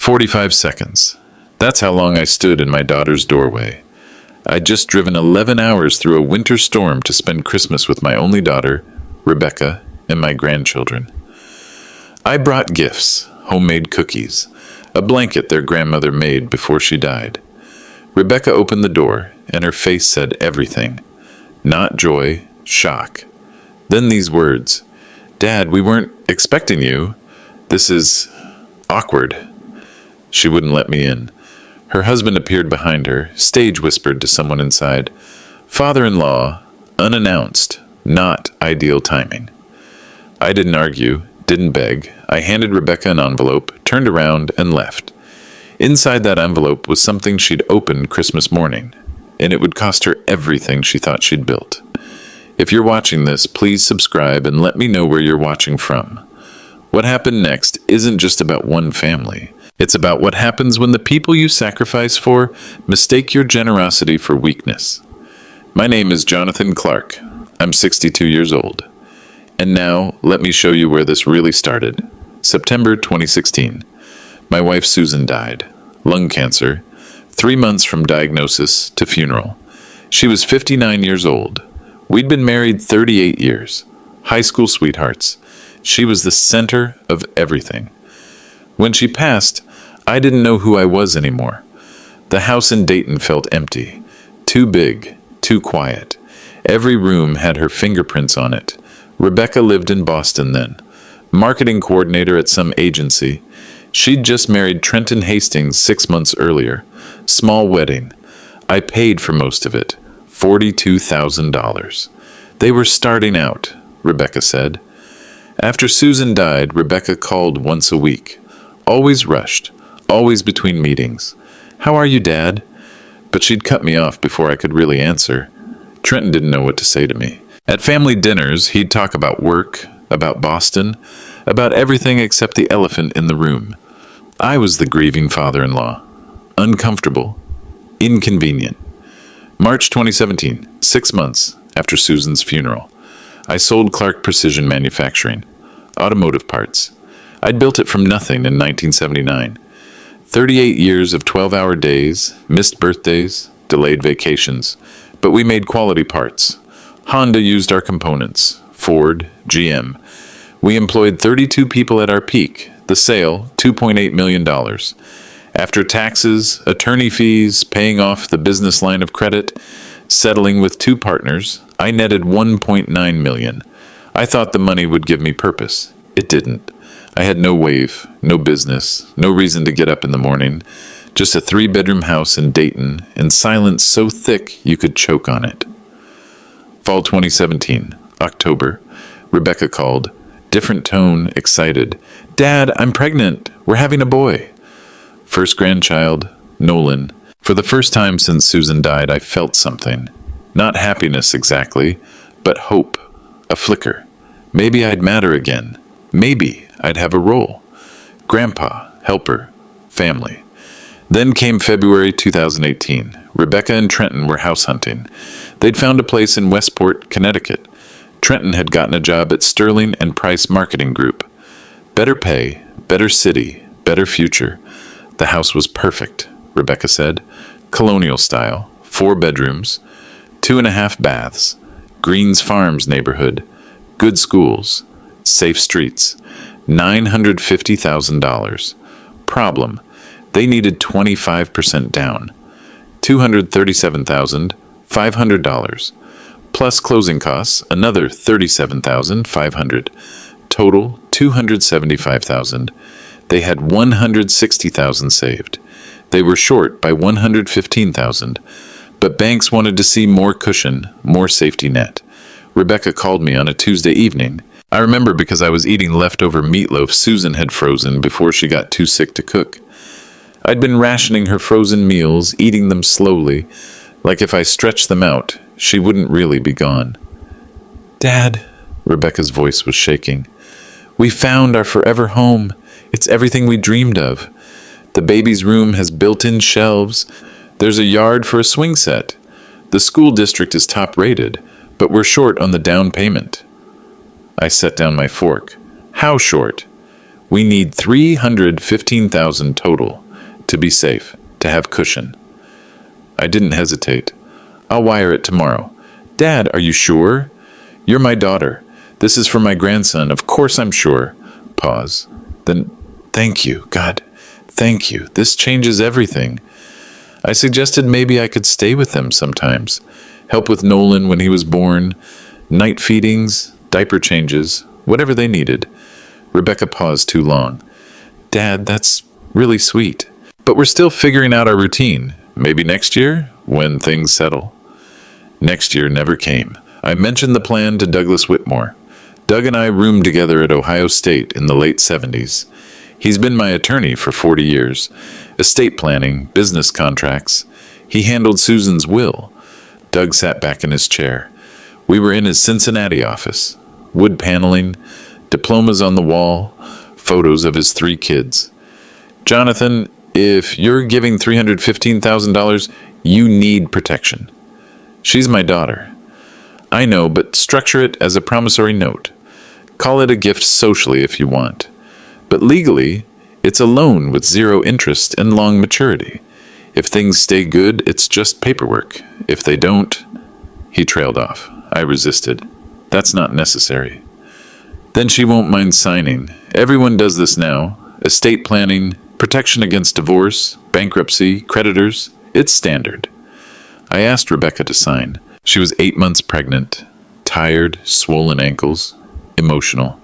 45 seconds. That's how long I stood in my daughter's doorway. I'd just driven 11 hours through a winter storm to spend Christmas with my only daughter, Rebecca, and my grandchildren. I brought gifts, homemade cookies, a blanket their grandmother made before she died. Rebecca opened the door, and her face said everything. Not joy, shock. Then these words, "Dad, we weren't expecting you. This is awkward." She wouldn't let me in. Her husband appeared behind her, stage whispered to someone inside, "Father-in-law, unannounced, not ideal timing." I didn't argue, didn't beg. I handed Rebecca an envelope, turned around, and left. Inside that envelope was something she'd opened Christmas morning, and it would cost her everything she thought she'd built. If you're watching this, please subscribe and let me know where you're watching from. What happened next isn't just about one family. It's about what happens when the people you sacrifice for mistake your generosity for weakness. My name is Jonathan Clarke. I'm 62 years old. And now, let me show you where this really started. September 2016. My wife Susan died. Lung cancer. 3 months from diagnosis to funeral. She was 59 years old. We'd been married 38 years. High school sweethearts. She was the center of everything. When she passed, I didn't know who I was anymore. The house in Dayton felt empty. Too big, too quiet. Every room had her fingerprints on it. Rebecca lived in Boston then. Marketing coordinator at some agency. She'd just married Trenton Hastings 6 months earlier. Small wedding. I paid for most of it. $42,000. They were starting out, Rebecca said. After Susan died, Rebecca called once a week. Always rushed. Always between meetings. "How are you, Dad?" But she'd cut me off before I could really answer. Trenton didn't know what to say to me. At family dinners, he'd talk about work, about Boston, about everything except the elephant in the room. I was the grieving father-in-law. Uncomfortable. Inconvenient. March 2017, 6 months after Susan's funeral. I sold Clarke Precision Manufacturing. Automotive parts. I'd built it from nothing in 1979. 38 years of 12-hour days, missed birthdays, delayed vacations. But we made quality parts. Honda used our components. Ford, GM. We employed 32 people at our peak. The sale, $2.8 million. After taxes, attorney fees, paying off the business line of credit, settling with 2 partners, I netted $1.9 million. I thought the money would give me purpose. It didn't. I had no wave, no business, no reason to get up in the morning. Just a 3-bedroom house in Dayton, and silence so thick you could choke on it. Fall 2017, October. Rebecca called. Different tone, excited. "Dad, I'm pregnant. We're having a boy." First grandchild, Nolan. For the first time since Susan died, I felt something. Not happiness exactly, but hope. A flicker. Maybe I'd matter again. Maybe I'd have a role. Grandpa, helper, family. Then came February 2018. Rebecca and Trenton were house hunting. They'd found a place in Westport, Connecticut. Trenton had gotten a job at Sterling and Price Marketing Group. Better pay, better city, better future. The house was perfect, Rebecca said. Colonial style, 4 bedrooms, 2.5 baths, Greens Farms neighborhood, good schools, safe streets, $950,000. Problem, they needed 25% down, $237,500, plus closing costs, another $37,500, total $275,000. They had $160,000 saved. They were short by $115,000, but banks wanted to see more cushion, more safety net. Rebecca called me on a Tuesday evening. I remember because I was eating leftover meatloaf Susan had frozen before she got too sick to cook. I'd been rationing her frozen meals, eating them slowly, like if I stretched them out, she wouldn't really be gone. "Dad," Rebecca's voice was shaking, "we found our forever home. It's everything we dreamed of. The baby's room has built-in shelves. There's a yard for a swing set. The school district is top-rated, but we're short on the down payment." I set down my fork. "How short?" We need $315,000 total to be safe, to have cushion. I didn't hesitate. I'll wire it tomorrow. Dad, are you sure? You're my daughter. This is for my grandson. Of course I'm sure. Pause. Then, thank you, God. Thank you. This changes everything. I suggested maybe I could stay with them sometimes. Help with Nolan when he was born. Night feedings, diaper changes, whatever they needed. Rebecca paused too long. Dad, that's really sweet. But we're still figuring out our routine. Maybe next year, when things settle. Next year never came. I mentioned the plan to Douglas Whitmore. Doug and I roomed together at Ohio State in the late 70s. He's been my attorney for 40 years. Estate planning, business contracts. He handled Susan's will. Doug sat back in his chair. We were in his Cincinnati office. Wood paneling, diplomas on the wall, photos of his 3 kids. Jonathan, if you're giving $315,000, you need protection. She's my daughter. I know, but structure it as a promissory note. Call it a gift socially if you want. But legally, it's a loan with 0 interest and long maturity. If things stay good, it's just paperwork. If they don't, he trailed off. I resisted. That's not necessary. Then she won't mind signing. Everyone does this now. Estate planning, protection against divorce, bankruptcy, creditors. It's standard. I asked Rebecca to sign. She was 8 months pregnant, tired, swollen ankles, emotional.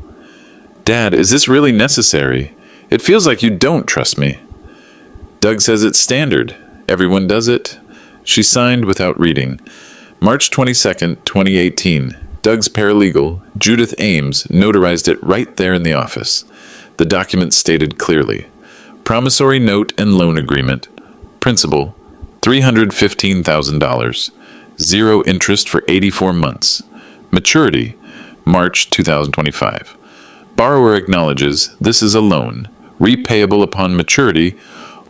Dad, is this really necessary? It feels like you don't trust me. Doug says it's standard. Everyone does it. She signed without reading. March 22nd, 2018. Doug's paralegal, Judith Ames, notarized it right there in the office. The document stated clearly, promissory note and loan agreement. Principal, $315,000. 0 interest for 84 months. Maturity, March 2025. Borrower acknowledges this is a loan, repayable upon maturity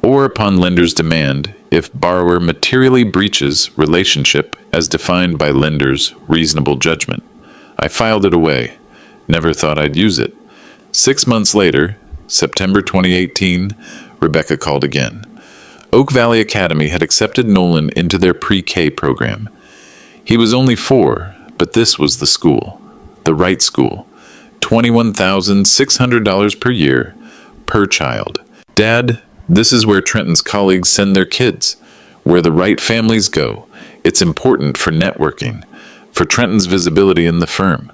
or upon lender's demand if borrower materially breaches relationship as defined by lender's reasonable judgment. I filed it away. Never thought I'd use it. 6 months later, September 2018, Rebecca called again. Oak Valley Academy had accepted Nolan into their pre-K program. He was only 4, but this was the school, the right school. $21,600 per year, per child. Dad, this is where Trenton's colleagues send their kids, where the right families go. It's important for networking, for Trenton's visibility in the firm.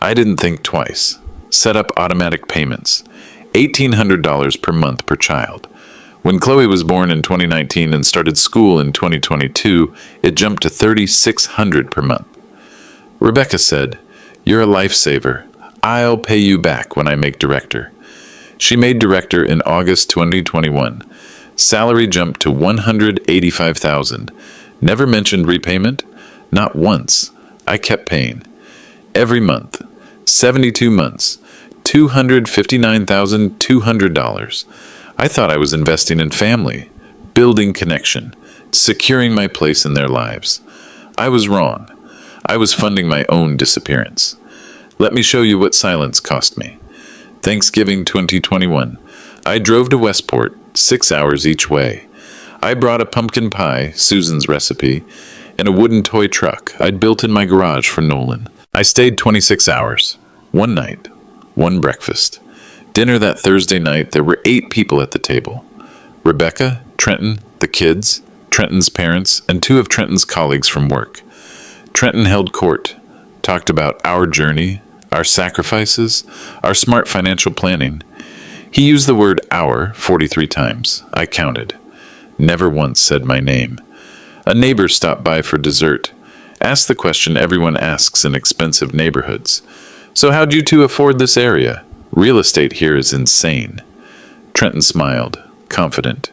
I didn't think twice. Set up automatic payments, $1,800 per month per child. When Chloe was born in 2019 and started school in 2022, it jumped to $3,600 per month. Rebecca said, "You're a lifesaver. I'll pay you back when I make director." She made director in August 2021. Salary jumped to $185,000. Never mentioned repayment? Not once. I kept paying. Every month. 72 months. $259,200. I thought I was investing in family, building connection, securing my place in their lives. I was wrong. I was funding my own disappearance. Let me show you what silence cost me. Thanksgiving 2021. I drove to Westport, 6 hours each way. I brought a pumpkin pie, Susan's recipe, and a wooden toy truck I'd built in my garage for Nolan. I stayed 26 hours. One night, one breakfast. Dinner that Thursday night, there were 8 people at the table. Rebecca, Trenton, the kids, Trenton's parents, and 2 of Trenton's colleagues from work. Trenton held court, talked about our journey, our sacrifices, our smart financial planning. He used the word our 43 times. I counted. Never once said my name. A neighbor stopped by for dessert. Asked the question everyone asks in expensive neighborhoods. So how'd you 2 afford this area? Real estate here is insane. Trenton smiled, confident.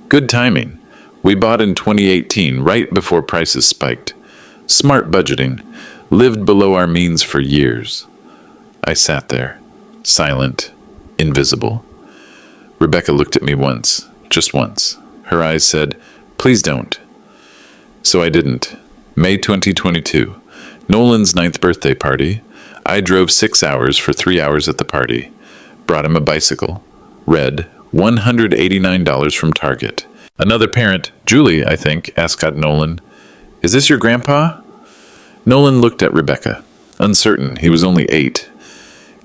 Good timing. We bought in 2018, right before prices spiked. Smart budgeting. Lived below our means for years. I sat there, silent, invisible. Rebecca looked at me once, just once. Her eyes said, "Please don't." So I didn't. May 2022, Nolan's 9th birthday party. I drove 6 hours for 3 hours at the party. Brought him a bicycle. Red, $189 from Target. Another parent, Julie, I think, asked Nolan, "Is this your grandpa?" Nolan looked at Rebecca, uncertain. He was only 8.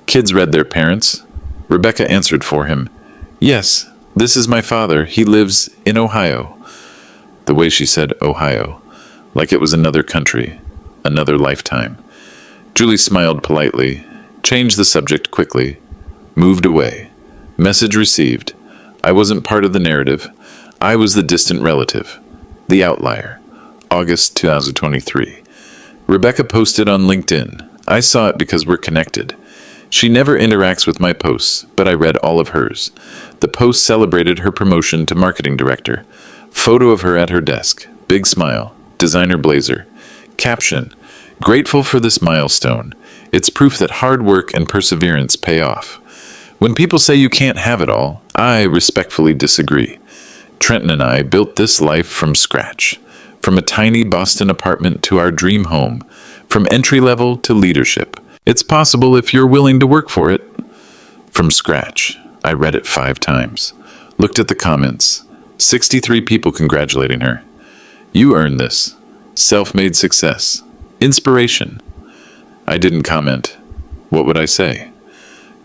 Kids read their parents. Rebecca answered for him, "Yes, this is my father. He lives in Ohio." The way she said Ohio, like it was another country, another lifetime. Julie smiled politely, changed the subject quickly, moved away. Message received. I wasn't part of the narrative. I was the distant relative, the outlier. August 2023. Rebecca posted on LinkedIn. I saw it because we're connected. She never interacts with my posts, but I read all of hers. The post celebrated her promotion to marketing director. Photo of her at her desk. Big smile. Designer blazer. Caption: "Grateful for this milestone. It's proof that hard work and perseverance pay off." When people say you can't have it all, I respectfully disagree. Trenton and I built this life from scratch. From a tiny Boston apartment to our dream home. From entry level to leadership. It's possible if you're willing to work for it. From scratch. I read it 5 times. Looked at the comments. 63 people congratulating her. You earned this. Self-made success. Inspiration. I didn't comment. What would I say?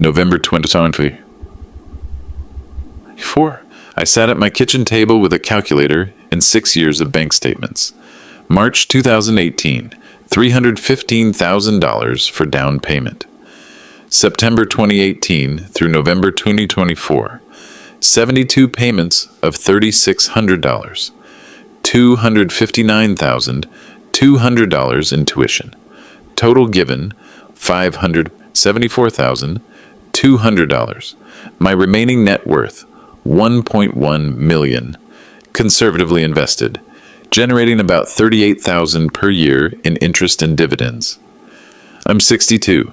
November 2024. I sat at my kitchen table with a calculator and 6 years of bank statements. March 2018, $315,000 for down payment. September 2018 through November 2024, 72 payments of $3,600, $259,200 in tuition. Total given, $574,200. My remaining net worth, $1.1 million, conservatively invested, generating about $38,000 per year in interest and dividends. I'm 62.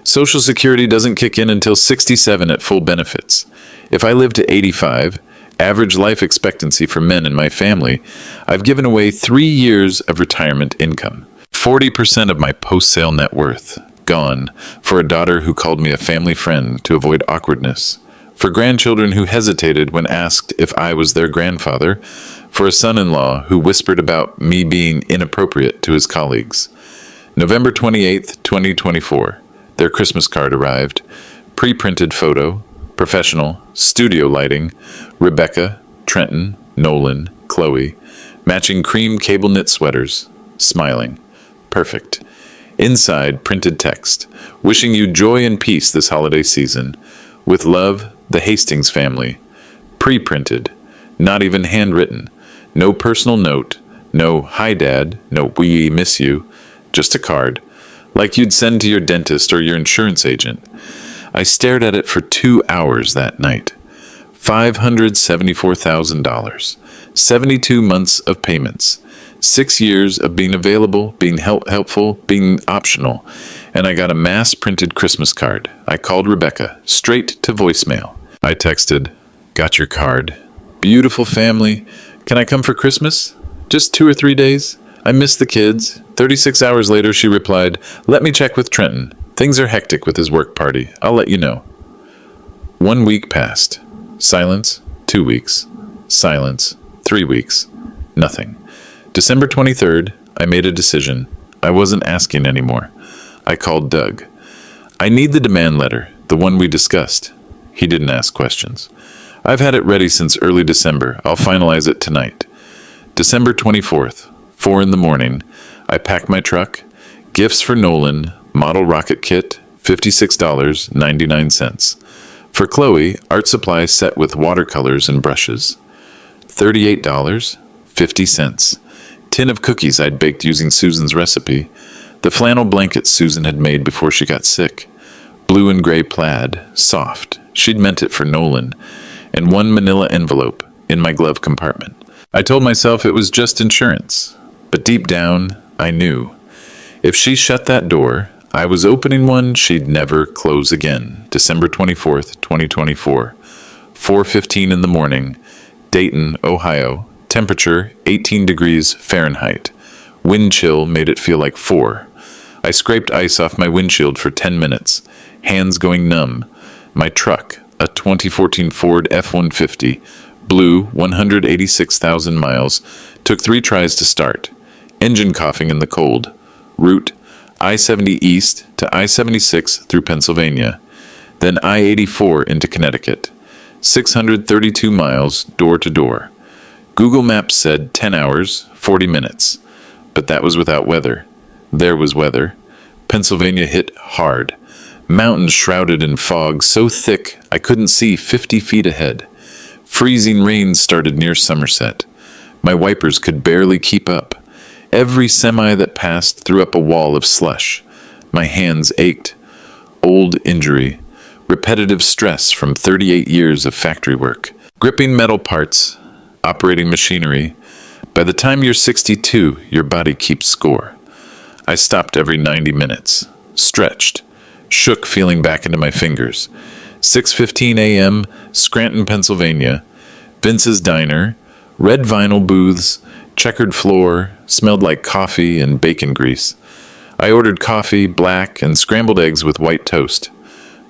Social Security doesn't kick in until 67 at full benefits. If I live to 85, average life expectancy for men in my family, I've given away 3 years of retirement income. 40% of my post-sale net worth, gone, for a daughter who called me a family friend to avoid awkwardness. For grandchildren who hesitated when asked if I was their grandfather, for a son-in-law who whispered about me being inappropriate to his colleagues. November 28th, 2024, their Christmas card arrived. Pre-printed photo, professional, studio lighting, Rebecca, Trenton, Nolan, Chloe, matching cream cable knit sweaters, smiling. Perfect. Inside, printed text, wishing you joy and peace this holiday season. With love, the Hastings family. Pre-printed, not even handwritten. No personal note, no "Hi Dad," no "We miss you," just a card, like you'd send to your dentist or your insurance agent. I stared at it for 2 hours that night. $574,000, 72 months of payments, 6 years of being available, being helpful, being optional, and I got a mass-printed Christmas card. I called Rebecca, straight to voicemail. I texted, "Got your card. Beautiful family. Can I come for Christmas? Just 2 or 3 days? I miss the kids." 36 hours later, she replied, "Let me check with Trenton. Things are hectic with his work party. I'll let you know." 1 week passed. Silence. 2 weeks. Silence. 3 weeks. Nothing. December 23rd, I made a decision. I wasn't asking anymore. I called Doug. "I need the demand letter, the one we discussed." He didn't ask questions. "I've had it ready since early December. I'll finalize it tonight." December 24th, 4 in the morning, I packed my truck. Gifts for Nolan, model rocket kit, $56.99. For Chloe, art supplies set with watercolors and brushes, $38.50. Tin of cookies I'd baked using Susan's recipe. The flannel blankets Susan had made before she got sick. Blue and gray plaid, soft. She'd meant it for Nolan. And 1 manila envelope in my glove compartment. I told myself it was just insurance. But deep down, I knew. If she shut that door, I was opening one she'd never close again. December 24th, 2024. 4:15 in the morning. Dayton, Ohio. Temperature 18 degrees Fahrenheit. Wind chill made it feel like 4. I scraped ice off my windshield for 10 minutes. Hands going numb. My truck, a 2014 Ford F-150, blue, 186,000 miles, took 3 tries to start. Engine coughing in the cold. Route, I-70 east to I-76 through Pennsylvania. Then I-84 into Connecticut. 632 miles, door to door. Google Maps said 10 hours, 40 minutes. But that was without weather. There was weather. Pennsylvania hit hard. Mountains shrouded in fog so thick I couldn't see 50 feet ahead. Freezing rain started near Somerset. My wipers could barely keep up. Every semi that passed threw up a wall of slush. My hands ached. Old injury. Repetitive stress from 38 years of factory work. Gripping metal parts. Operating machinery. By the time you're 62, your body keeps score. I stopped every 90 minutes. Stretched. Shook feeling back into my fingers. 6:15 a.m., Scranton, Pennsylvania. Vince's Diner. Red vinyl booths. Checkered floor. Smelled like coffee and bacon grease. I ordered coffee, black, and scrambled eggs with white toast.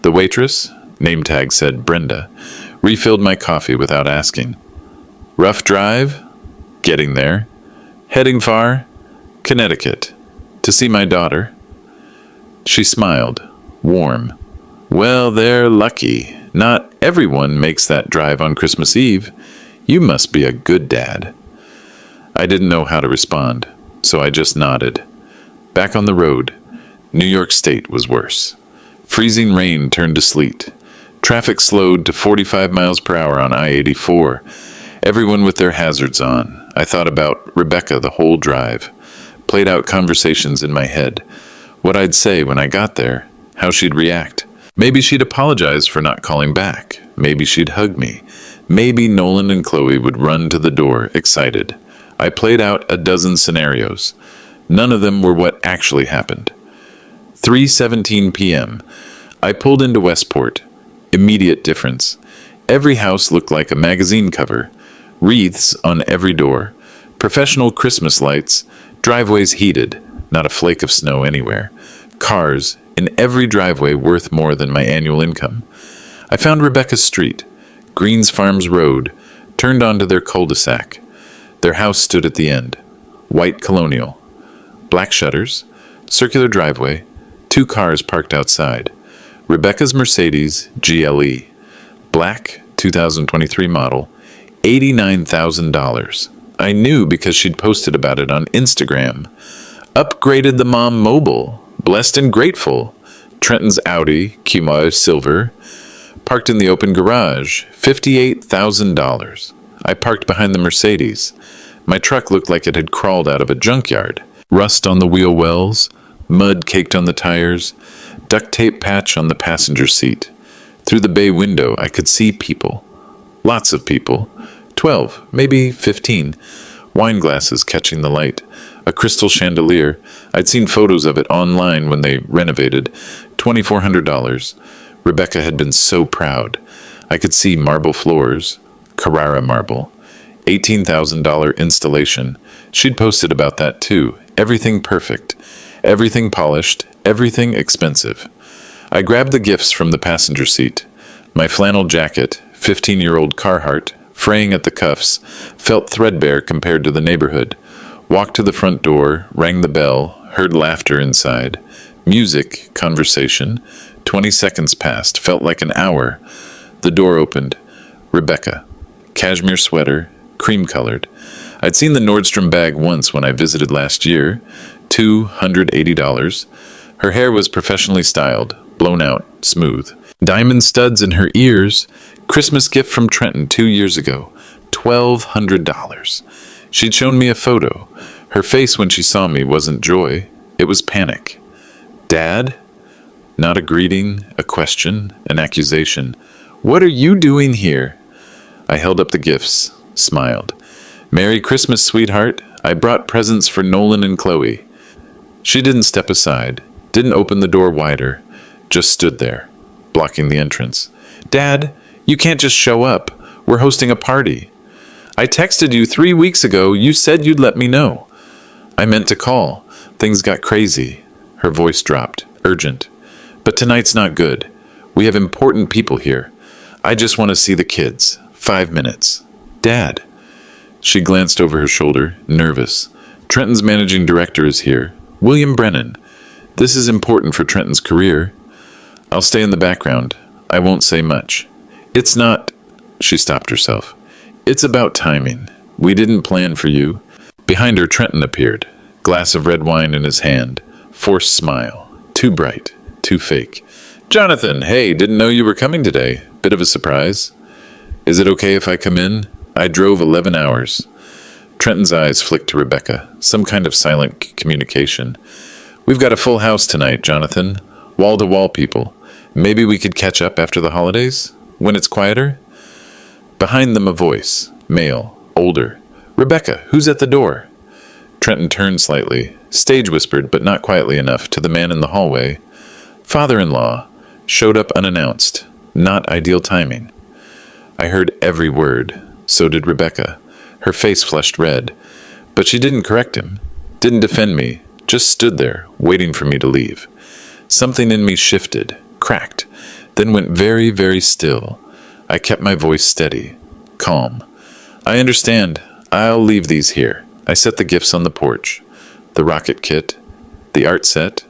The waitress, name tag said Brenda, refilled my coffee without asking. Rough drive? Getting there. Heading far? Connecticut. To see my daughter. She smiled, warm. Well, they're lucky. Not everyone makes that drive on Christmas Eve. You must be a good dad. I didn't know how to respond, so I just nodded. Back on the road, New York State was worse. Freezing rain turned to sleet. Traffic slowed to 45 miles per hour on I-84. Everyone with their hazards on. I thought about Rebecca the whole drive. Played out conversations in my head. What I'd say when I got there. How she'd react. Maybe she'd apologize for not calling back. Maybe she'd hug me. Maybe Nolan and Chloe would run to the door, excited. I played out a dozen scenarios. None of them were what actually happened. 3:17 p.m. I pulled into Westport. Immediate difference. Every house looked like a magazine cover. Wreaths on every door. Professional Christmas lights. Driveways heated. Not a flake of snow anywhere. Cars in every driveway worth more than my annual income. I found Rebecca's street. Greens Farms Road. Turned onto their cul-de-sac. Their house stood at the end. White colonial. Black shutters. Circular driveway. 2 cars parked outside. Rebecca's Mercedes GLE. Black, 2023 model. $89,000. I knew because she'd posted about it on Instagram. Upgraded the mom mobile. Blessed and grateful. Trenton's Audi, Kimo Silver. Parked in the open garage. $58,000. I parked behind the Mercedes. My truck looked like it had crawled out of a junkyard. Rust on the wheel wells. Mud caked on the tires. Duct tape patch on the passenger seat. Through the bay window, I could see people. Lots of people. 12, maybe 15. Wine glasses catching the light. A crystal chandelier. I'd seen photos of it online when they renovated. $2,400. Rebecca had been so proud. I could see marble floors. Carrara marble. $18,000 installation. She'd posted about that too. Everything perfect. Everything polished. Everything expensive. I grabbed the gifts from the passenger seat. My flannel jacket, 15-year-old Carhartt, fraying at the cuffs, felt threadbare compared to the neighborhood. Walked to the front door, rang the bell, heard laughter inside. Music, conversation. 20 seconds passed, felt like an hour. The door opened. Rebecca. Cashmere sweater, cream-colored. I'd seen the Nordstrom bag once when I visited last year. $280. Her hair was professionally styled, blown out, smooth. Diamond studs in her ears. Christmas gift from Trenton 2 years ago. $1,200. She'd shown me a photo. Her face when she saw me wasn't joy. It was panic. Dad? Not a greeting, a question, an accusation. What are you doing here? I held up the gifts, smiled. Merry Christmas, sweetheart. I brought presents for Nolan and Chloe. She didn't step aside, didn't open the door wider, just stood there, blocking the entrance. Dad, you can't just show up. We're hosting a party. I texted you 3 weeks ago. You said you'd let me know. I meant to call. Things got crazy. Her voice dropped, urgent. But tonight's not good. We have important people here. I just want to see the kids. 5 minutes. Dad. She glanced over her shoulder, nervous. Trenton's managing director is here. William Brennan. This is important for Trenton's career. I'll stay in the background. I won't say much. It's not... She stopped herself. It's about timing. We didn't plan for you. Behind her, Trenton appeared. Glass of red wine in his hand. Forced smile. Too bright. Too fake. Jonathan, hey, didn't know you were coming today. Bit of a surprise. Is it okay if I come in? I drove 11 hours. Trenton's eyes flicked to Rebecca. Some kind of silent communication. We've got a full house tonight, Jonathan. Wall-to-wall people. Maybe we could catch up after the holidays? When it's quieter? Behind them a voice. Male. Older. Rebecca, who's at the door? Trenton turned slightly. Stage whispered, but not quietly enough, to the man in the hallway. Father-in-law. Showed up unannounced. Not ideal timing. I heard every word. So did Rebecca. Her face flushed red. But she didn't correct him. Didn't defend me. Just stood there, waiting for me to leave. Something in me shifted, cracked, then went very, very still. I kept my voice steady, calm. I understand. I'll leave these here. I set the gifts on the porch. The rocket kit, the art set,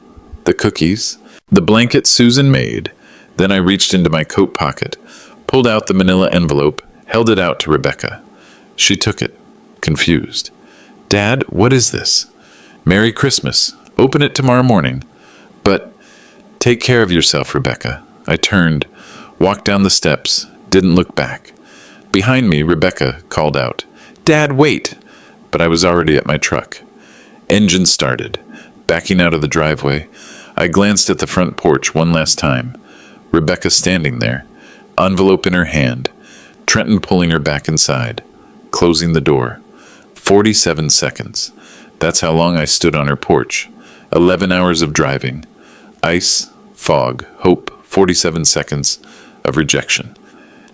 the cookies, the blanket Susan made. Then I reached into my coat pocket, pulled out the manila envelope, held it out to Rebecca. She took it, confused. Dad, what is this? Merry Christmas. Open it tomorrow morning. But take care of yourself, Rebecca. I turned, walked down the steps, didn't look back. Behind me, Rebecca called out, Dad, wait! But I was already at my truck. Engine started. Backing out of the driveway, I glanced at the front porch one last time. Rebecca standing there, envelope in her hand. Trenton pulling her back inside, closing the door. 47 seconds. That's how long I stood on her porch. 11 hours of driving. Ice, fog, hope, 47 seconds of rejection.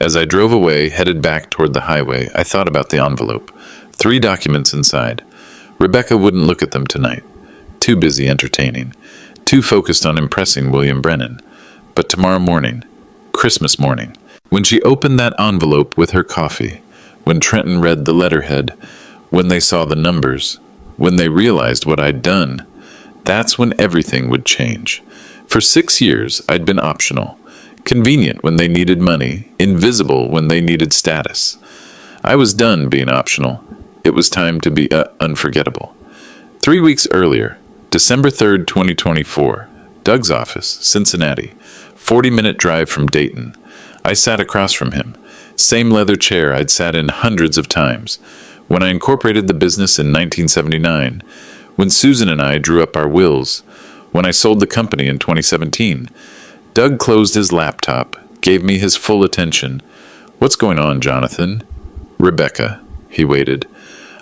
As I drove away, headed back toward the highway, I thought about the envelope. 3 documents inside. Rebecca wouldn't look at them tonight. Too busy entertaining. Too focused on impressing William Brennan. But tomorrow morning, Christmas morning, when she opened that envelope with her coffee, when Trenton read the letterhead, when they saw the numbers, when they realized what I'd done, that's when everything would change. For 6 years, I'd been optional. Convenient when they needed money, invisible when they needed status. I was done being optional. It was time to be unforgettable. 3 weeks earlier, December 3rd, 2024, Doug's office, Cincinnati, 40-minute drive from Dayton. I sat across from him. Same leather chair I'd sat in hundreds of times. When I incorporated the business in 1979, when Susan and I drew up our wills, when I sold the company in 2017, Doug closed his laptop, gave me his full attention. What's going on, Jonathan? Rebecca, he waited.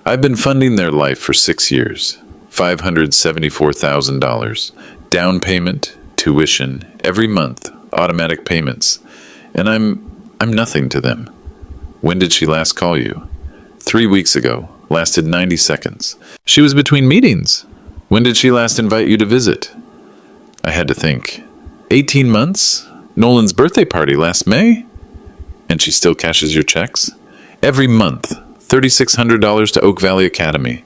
I've been funding their life for 6 years. $574,000. Down payment, tuition, every month, automatic payments. And I'm nothing to them. When did she last call you? 3 weeks ago. Lasted 90 seconds. She was between meetings. When did she last invite you to visit? I had to think. 18 months? Nolan's birthday party last May? And she still cashes your checks? Every month. $3,600 to Oak Valley Academy.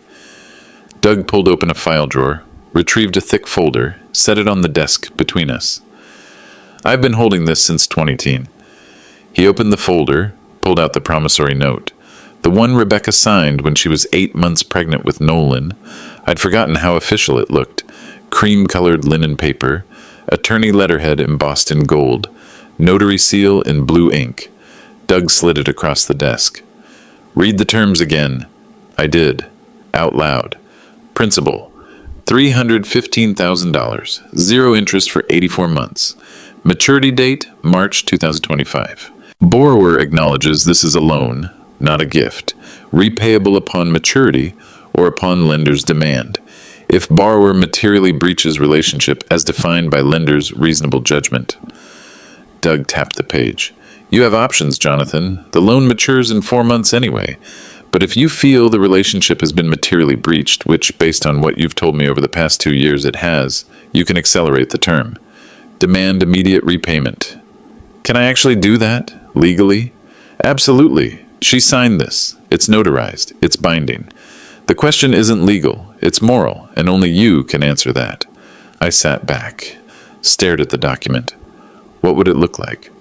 Doug pulled open a file drawer, retrieved a thick folder, set it on the desk between us. I've been holding this since 2010. He opened the folder, pulled out the promissory note. The one Rebecca signed when she was 8 months pregnant with Nolan. I'd forgotten how official it looked. Cream-colored linen paper, attorney letterhead embossed in gold, notary seal in blue ink. Doug slid it across the desk. Read the terms again. I did. Out loud. Principal. $315,000. 0 interest for 84 months. Maturity date, March 2025. Borrower acknowledges this is a loan, not a gift, repayable upon maturity or upon lender's demand, if borrower materially breaches relationship as defined by lender's reasonable judgment. Doug tapped the page. You have options, Jonathan. The loan matures in 4 months anyway. But if you feel the relationship has been materially breached, which, based on what you've told me over the past 2 years it has, you can accelerate the term. Demand immediate repayment. Can I actually do that? Legally? Absolutely. She signed this. It's notarized. It's binding. The question isn't legal. It's moral, and only you can answer that. I sat back, stared at the document. What would it look like?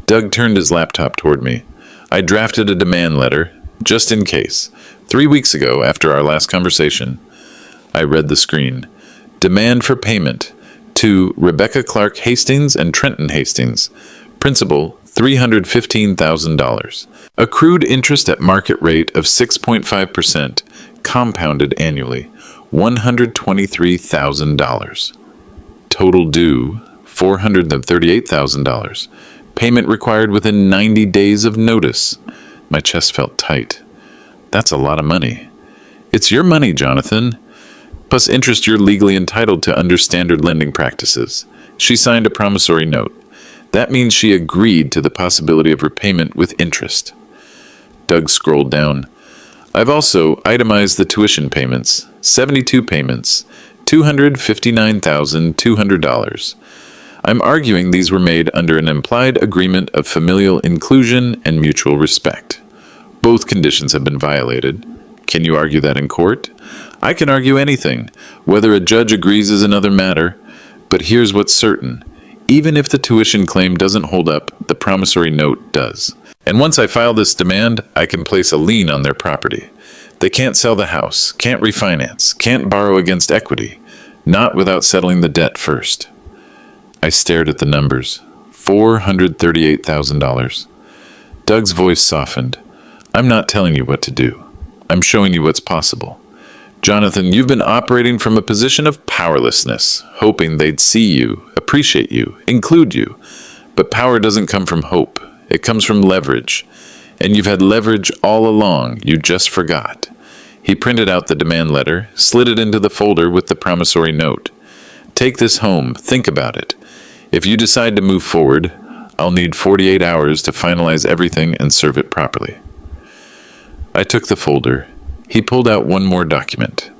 Doug turned his laptop toward me. I drafted a demand letter, just in case. 3 weeks ago, after our last conversation, I read the screen. Demand for payment to Rebecca Clarke Hastings and Trenton Hastings. Principal, $315,000. Accrued interest at market rate of 6.5%, compounded annually, $123,000. Total due, $438,000. Payment required within 90 days of notice. My chest felt tight. That's a lot of money. It's your money, Jonathan. Plus interest you're legally entitled to under standard lending practices. She signed a promissory note. That means she agreed to the possibility of repayment with interest. Doug scrolled down. I've also itemized the tuition payments, 72 payments, $259,200. I'm arguing these were made under an implied agreement of familial inclusion and mutual respect. Both conditions have been violated. Can you argue that in court? I can argue anything. Whether a judge agrees is another matter. But here's what's certain. Even if the tuition claim doesn't hold up, the promissory note does. And once I file this demand, I can place a lien on their property. They can't sell the house, can't refinance, can't borrow against equity. Not without settling the debt first. I stared at the numbers. $438,000. Doug's voice softened. I'm not telling you what to do. I'm showing you what's possible. Jonathan, you've been operating from a position of powerlessness, hoping they'd see you, appreciate you, include you. But power doesn't come from hope. It comes from leverage. And you've had leverage all along. You just forgot. He printed out the demand letter, slid it into the folder with the promissory note. Take this home. Think about it. If you decide to move forward, I'll need 48 hours to finalize everything and serve it properly. I took the folder. He pulled out one more document.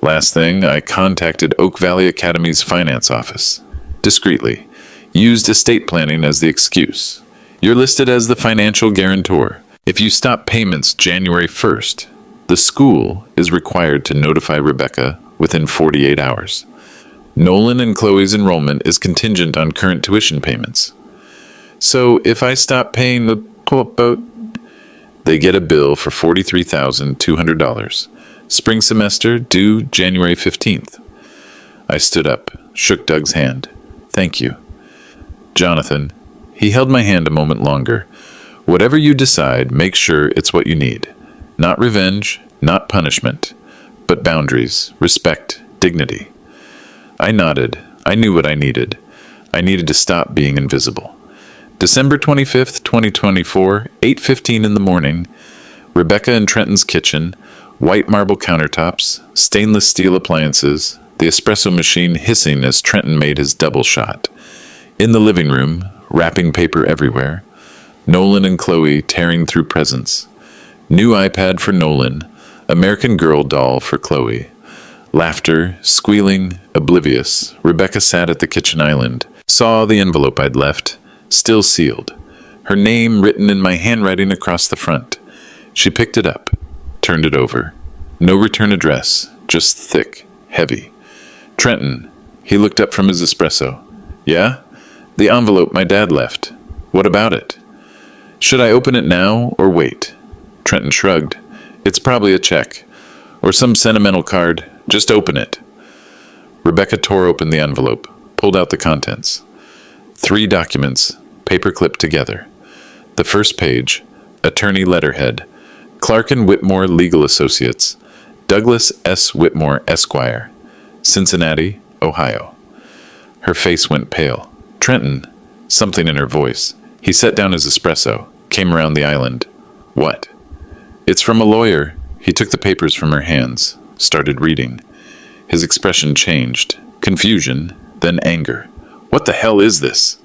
Last thing, I contacted Oak Valley Academy's finance office. Discreetly. Used estate planning as the excuse. You're listed as the financial guarantor. If you stop payments January 1st, the school is required to notify Rebecca within 48 hours. Nolan and Chloe's enrollment is contingent on current tuition payments. So if I stop paying the boat, they get a bill for $43,200. Spring semester due January 15th. I stood up, shook Doug's hand. Thank you. Jonathan, he held my hand a moment longer. Whatever you decide, make sure it's what you need. Not revenge, not punishment, but boundaries, respect, dignity. I nodded. I knew what I needed. I needed to stop being invisible. December 25th, 2024, 8:15 in the morning. Rebecca and Trenton's kitchen, white marble countertops, stainless steel appliances, the espresso machine hissing as Trenton made his double shot. In the living room, wrapping paper everywhere, Nolan and Chloe tearing through presents. New iPad for Nolan, American Girl doll for Chloe. Laughter, squealing, oblivious, Rebecca sat at the kitchen island, saw the envelope I'd left, still sealed, her name written in my handwriting across the front. She picked it up, turned it over. No return address, just thick, heavy. Trenton, he looked up from his espresso. Yeah? The envelope my dad left. What about it? Should I open it now or wait? Trenton shrugged. It's probably a check. Or some sentimental card. Just open it. Rebecca tore open the envelope, pulled out the contents. 3 documents, paper clipped together. The first page, attorney letterhead, Clarke and Whitmore Legal Associates, Douglas S. Whitmore, Esquire, Cincinnati, Ohio. Her face went pale. Trenton, something in her voice. He set down his espresso, came around the island. What? It's from a lawyer. He took the papers from her hands, started reading. His expression changed. Confusion, then anger. What the hell is this?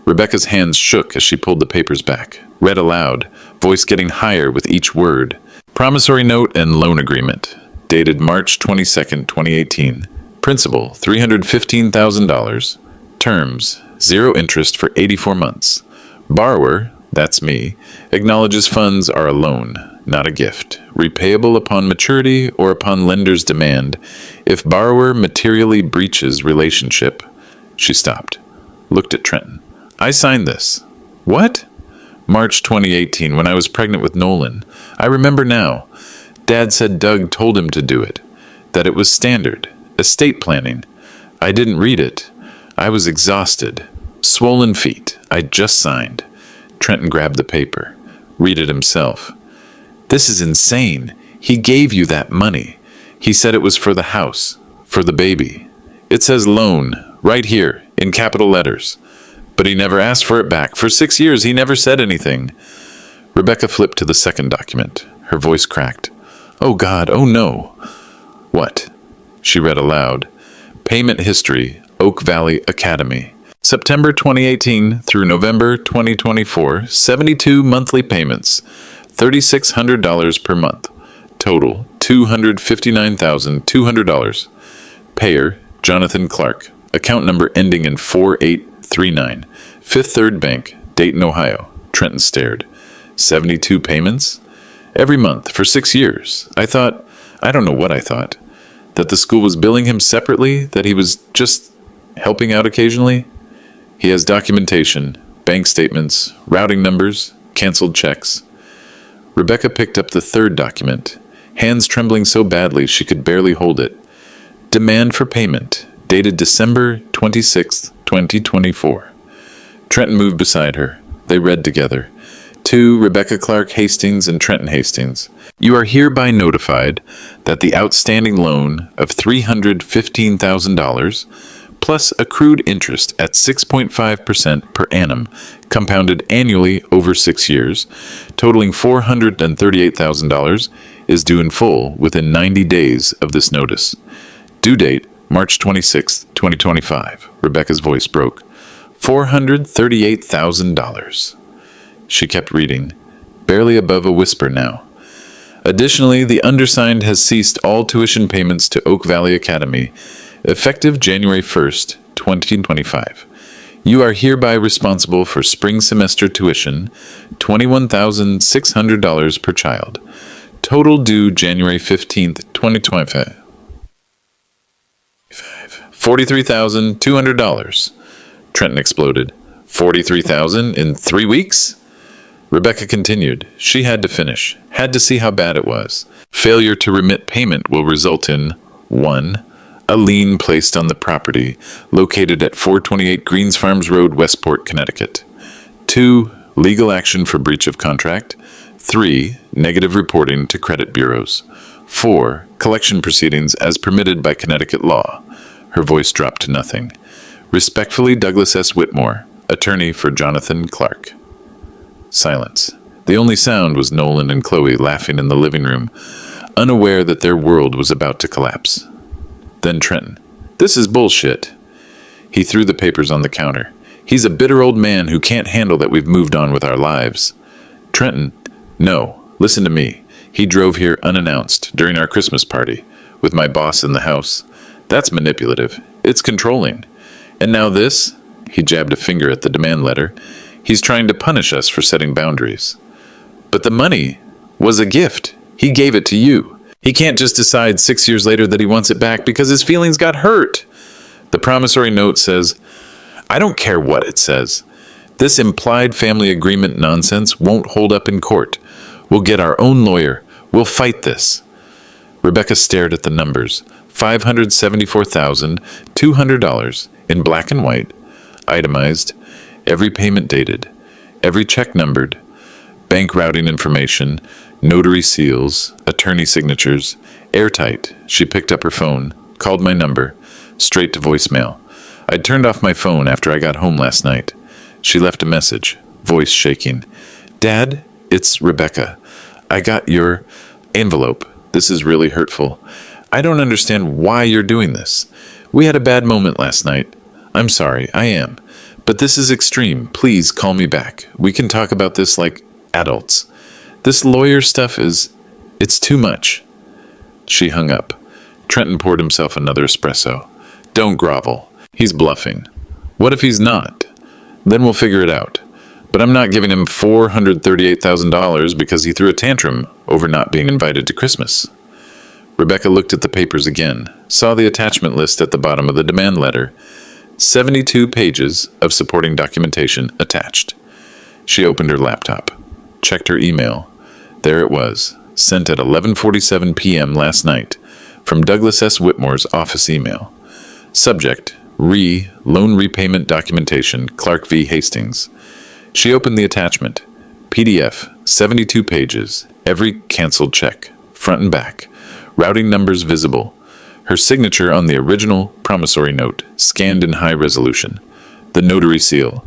Rebecca's hands shook as she pulled the papers back, read aloud, voice getting higher with each word. Promissory note and loan agreement, dated March 22nd, 2018. Principal, $315,000. Terms, 0 interest for 84 months. Borrower, that's me, acknowledges funds are a loan, not a gift, repayable upon maturity or upon lender's demand. If borrower materially breaches relationship. She stopped, looked at Trenton. I signed this. What? March 2018, when I was pregnant with Nolan. I remember now. Dad said Doug told him to do it, that it was standard, estate planning. I didn't read it. I was exhausted, swollen feet. I just signed. Trenton grabbed the paper. Read it himself. This is insane. He gave you that money. He said it was for the house, for the baby. It says loan, right here, in capital letters. But he never asked for it back. For 6 years, he never said anything. Rebecca flipped to the second document. Her voice cracked. Oh God, oh no. What? She read aloud. Payment history, Oak Valley Academy. September 2018 through November 2024, 72 monthly payments, $3,600 per month. Total, $259,200. Payer, Jonathan Clarke. Account number ending in 4839. Fifth Third Bank, Dayton, Ohio. Trenton stared. 72 payments? Every month for 6 years. I don't know what I thought. That the school was billing him separately, that he was just helping out occasionally. He has documentation, bank statements, routing numbers, canceled checks. Rebecca picked up the third document, hands trembling so badly she could barely hold it. Demand for payment, dated December 26, 2024. Trenton moved beside her. They read together. To Rebecca Clarke Hastings and Trenton Hastings, you are hereby notified that the outstanding loan of $315,000 plus accrued interest at 6.5% per annum, compounded annually over 6 years, totaling $438,000, is due in full within 90 days of this notice. Due date, March 26, 2025. Rebecca's voice broke. $438,000. She kept reading, barely above a whisper now. Additionally, the undersigned has ceased all tuition payments to Oak Valley Academy, effective January 1st, 2025. You are hereby responsible for spring semester tuition, $21,600 per child. Total due January 15th, 2025. $43,200. Trenton exploded. $43,000 in 3 weeks? Rebecca continued. She had to finish, had to see how bad it was. Failure to remit payment will result in 1. A lien placed on the property located at 428 Greens Farms Road, Westport, Connecticut. 2. Legal action for breach of contract. 3. Negative reporting to credit bureaus. 4. Collection proceedings as permitted by Connecticut law. Her voice dropped to nothing. Respectfully, Douglas S. Whitmore, attorney for Jonathan Clarke. Silence. The only sound was Nolan and Chloe laughing in the living room, unaware that their world was about to collapse. Then Trenton. This is bullshit. He threw the papers on the counter. He's a bitter old man who can't handle that we've moved on with our lives. Trenton. No, listen to me. He drove here unannounced during our Christmas party, with my boss in the house. That's manipulative. It's controlling. And now this? He jabbed a finger at the demand letter. He's trying to punish us for setting boundaries. But the money was a gift. He gave it to you. He can't just decide 6 years later that he wants it back because his feelings got hurt. The promissory note says, I don't care what it says. This implied family agreement nonsense won't hold up in court. We'll get our own lawyer. We'll fight this. Rebecca stared at the numbers. $574,200 in black and white, itemized, every payment dated, every check numbered, bank routing information, notary seals, attorney signatures, airtight. She picked up her phone, called my number, straight to voicemail. I'd turned off my phone after I got home last night. She left a message, voice shaking. Dad, it's Rebecca. I got your envelope. This is really hurtful. I don't understand why you're doing this. We had a bad moment last night. I'm sorry, I am. But this is extreme. Please call me back. We can talk about this like adults. This lawyer stuff it's too much. She hung up. Trenton poured himself another espresso. Don't grovel. He's bluffing. What if he's not? Then we'll figure it out. But I'm not giving him $438,000 because he threw a tantrum over not being invited to Christmas. Rebecca looked at the papers again, saw the attachment list at the bottom of the demand letter. 72 pages of supporting documentation attached. She opened her laptop, checked her email. There it was, sent at 11:47 p.m. last night from Douglas S. Whitmore's office email. Subject, loan repayment documentation, Clarke v. Hastings. She opened the attachment. PDF, 72 pages, every canceled check, front and back, routing numbers visible. Her signature on the original promissory note, scanned in high resolution. The notary seal.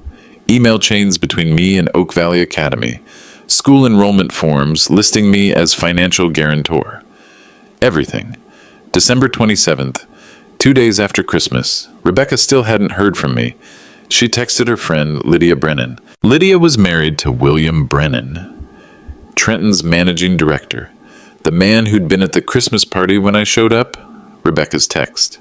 Email chains between me and Oak Valley Academy. School enrollment forms listing me as financial guarantor. Everything. December 27th, 2 days after Christmas. Rebecca still hadn't heard from me. She texted her friend, Lydia Brennan. Lydia was married to William Brennan, Trenton's managing director, the man who'd been at the Christmas party when I showed up. Rebecca's text.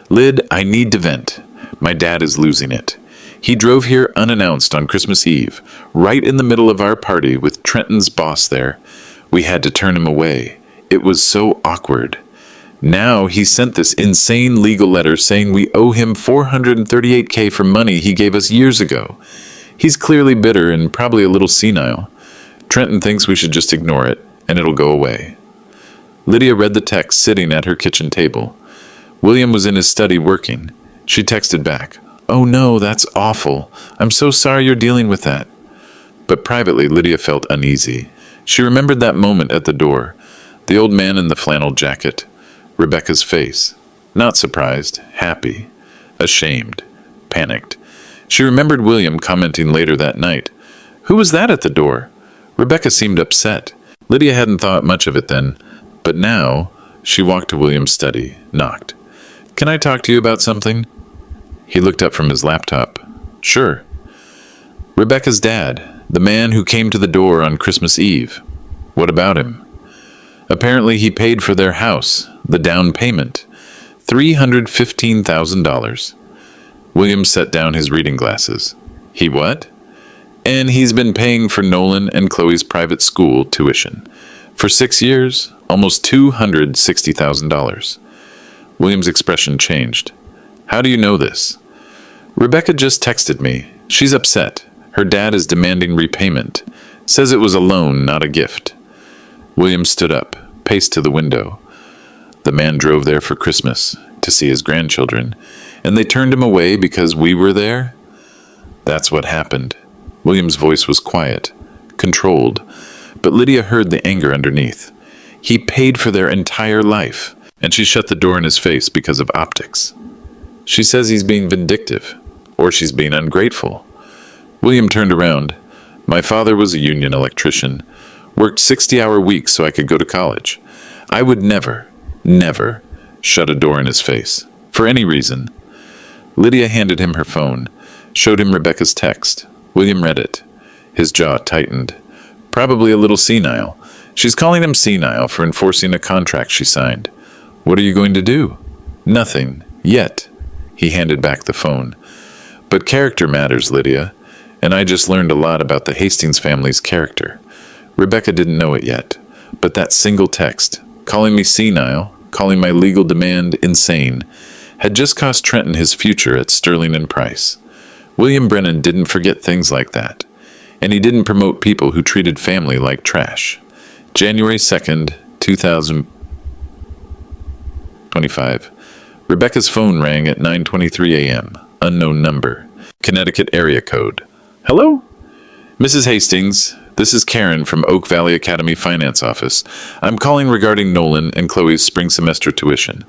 Lyd, I need to vent. My dad is losing it. He drove here unannounced on Christmas Eve, right in the middle of our party with Trenton's boss there. We had to turn him away. It was so awkward. Now he sent this insane legal letter saying we owe him $438K for money he gave us years ago. He's clearly bitter and probably a little senile. Trenton thinks we should just ignore it, and it'll go away. Lydia read the text sitting at her kitchen table. William was in his study working. She texted back, "Oh no, that's awful. I'm so sorry you're dealing with that." But privately, Lydia felt uneasy. She remembered that moment at the door. The old man in the flannel jacket. Rebecca's face. Not surprised, happy, ashamed, panicked. She remembered William commenting later that night, "Who was that at the door?" Rebecca seemed upset. Lydia hadn't thought much of it then, but now she walked to William's study, knocked. "Can I talk to you about something?" He looked up from his laptop. "Sure." Rebecca's dad, the man who came to the door on Christmas Eve. What about him? Apparently he paid for their house, the down payment, $315,000. William set down his reading glasses. He what? And he's been paying for Nolan and Chloe's private school tuition. For 6 years, almost $260,000. William's expression changed. "How do you know this?" "Rebecca just texted me. She's upset. Her dad is demanding repayment. Says it was a loan, not a gift." William stood up, paced to the window. The man drove there for Christmas, to see his grandchildren, and they turned him away because we were there? That's what happened. William's voice was quiet, controlled, but Lydia heard the anger underneath. He paid for their entire life, and she shut the door in his face because of optics. She says he's being vindictive, or she's being ungrateful. William turned around. My father was a union electrician, worked 60-hour weeks so I could go to college. I would never shut a door in his face, for any reason. Lydia handed him her phone, showed him Rebecca's text. William read it. His jaw tightened. Probably a little senile. She's calling him senile for enforcing a contract she signed. What are you going to do? Nothing. Yet. He handed back the phone. But character matters, Lydia. And I just learned a lot about the Hastings family's character. Rebecca didn't know it yet. But that single text, calling me senile, calling my legal demand insane, had just cost Trenton his future at Sterling and Price. William Brennan didn't forget things like that. And he didn't promote people who treated family like trash. January 2nd, 2025. Rebecca's phone rang at 9:23 a.m. Unknown number. Connecticut area code. Hello? Mrs. Hastings, this is Karen from Oak Valley Academy Finance Office. I'm calling regarding Nolan and Chloe's spring semester tuition.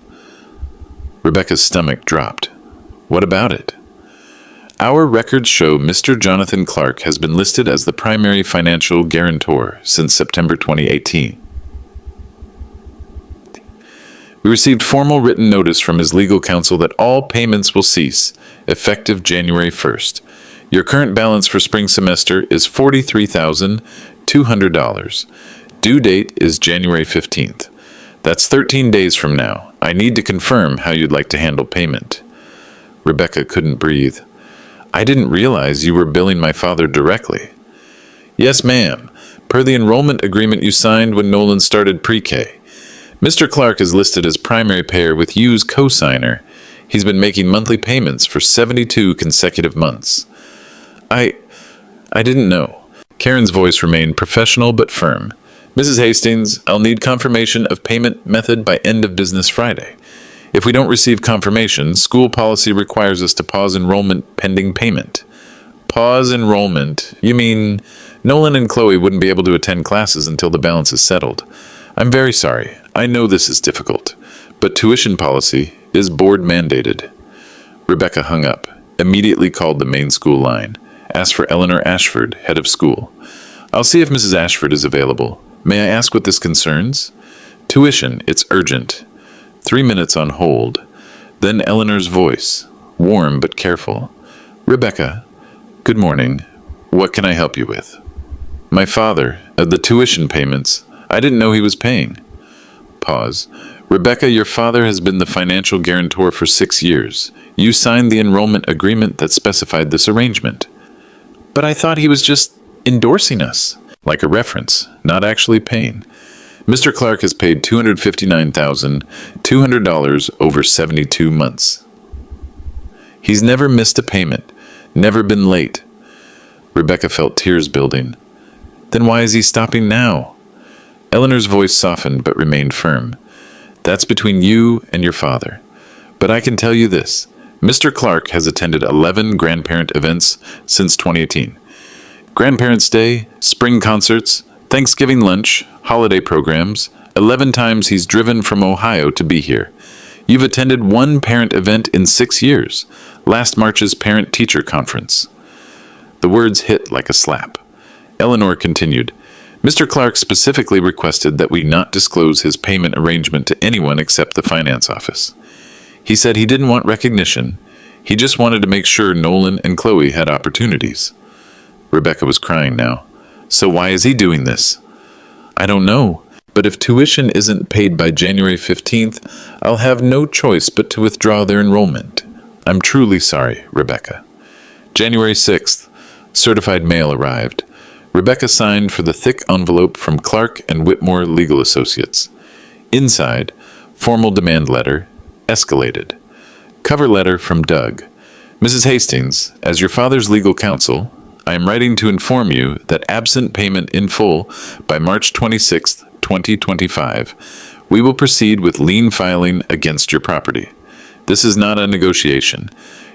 Rebecca's stomach dropped. What about it? Our records show Mr. Jonathan Clarke has been listed as the primary financial guarantor since September 2018. We received formal written notice from his legal counsel that all payments will cease, effective January 1st. Your current balance for spring semester is $43,200. Due date is January 15th. That's 13 days from now. I need to confirm how you'd like to handle payment. Rebecca couldn't breathe. I didn't realize you were billing my father directly. Yes, ma'am. Per the enrollment agreement you signed when Nolan started pre-K. Mr. Clarke is listed as primary payer with you's co-signer. He's been making monthly payments for 72 consecutive months. I didn't know. Karen's voice remained professional but firm. Mrs. Hastings, I'll need confirmation of payment method by end of business Friday. If we don't receive confirmation, school policy requires us to pause enrollment pending payment. Pause enrollment? You mean Nolan and Chloe wouldn't be able to attend classes until the balance is settled? I'm very sorry. I know this is difficult, but tuition policy is board mandated. Rebecca hung up, immediately called the main school line, asked for Eleanor Ashford, head of school. I'll see if Mrs. Ashford is available. May I ask what this concerns? Tuition, it's urgent. 3 minutes on hold. Then Eleanor's voice, warm but careful. Rebecca, good morning. What can I help you with? My father, the tuition payments. I didn't know he was paying. Pause. Rebecca, your father has been the financial guarantor for 6 years. You signed the enrollment agreement that specified this arrangement. But I thought he was just endorsing us. Like a reference, not actually paying. Mr. Clarke has paid $259,200 over 72 months. He's never missed a payment, never been late. Rebecca felt tears building. Then why is he stopping now? Eleanor's voice softened but remained firm. That's between you and your father. But I can tell you this. Mr. Clarke has attended 11 grandparent events since 2018. Grandparents' Day, spring concerts, Thanksgiving lunch, holiday programs. 11 times he's driven from Ohio to be here. You've attended one parent event in 6 years, last March's parent-teacher conference. The words hit like a slap. Eleanor continued, Mr. Clarke specifically requested that we not disclose his payment arrangement to anyone except the finance office. He said he didn't want recognition. He just wanted to make sure Nolan and Chloe had opportunities. Rebecca was crying now. So why is he doing this? I don't know, but if tuition isn't paid by January 15th, I'll have no choice but to withdraw their enrollment. I'm truly sorry, Rebecca. January 6th, certified mail arrived. Rebecca signed for the thick envelope from Clarke and Whitmore Legal Associates. Inside, formal demand letter, escalated. Cover letter from Doug. Mrs. Hastings, as your father's legal counsel, I am writing to inform you that absent payment in full by March 26, 2025, we will proceed with lien filing against your property. This is not a negotiation.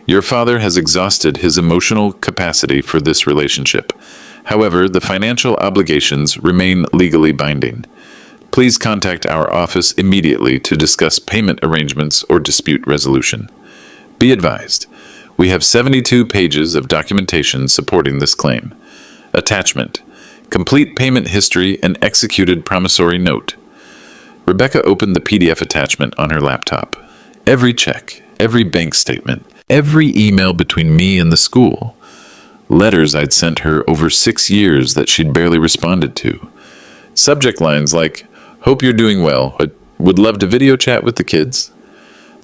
Your father has exhausted his emotional capacity for this relationship. However, the financial obligations remain legally binding. Please contact our office immediately to discuss payment arrangements or dispute resolution. Be advised. We have 72 pages of documentation supporting this claim. Attachment: complete payment history and executed promissory note. Rebecca opened the PDF attachment on her laptop. Every check, every bank statement, every email between me and the school. Letters I'd sent her over 6 years that she'd barely responded to. Subject lines like, hope you're doing well, would love to video chat with the kids.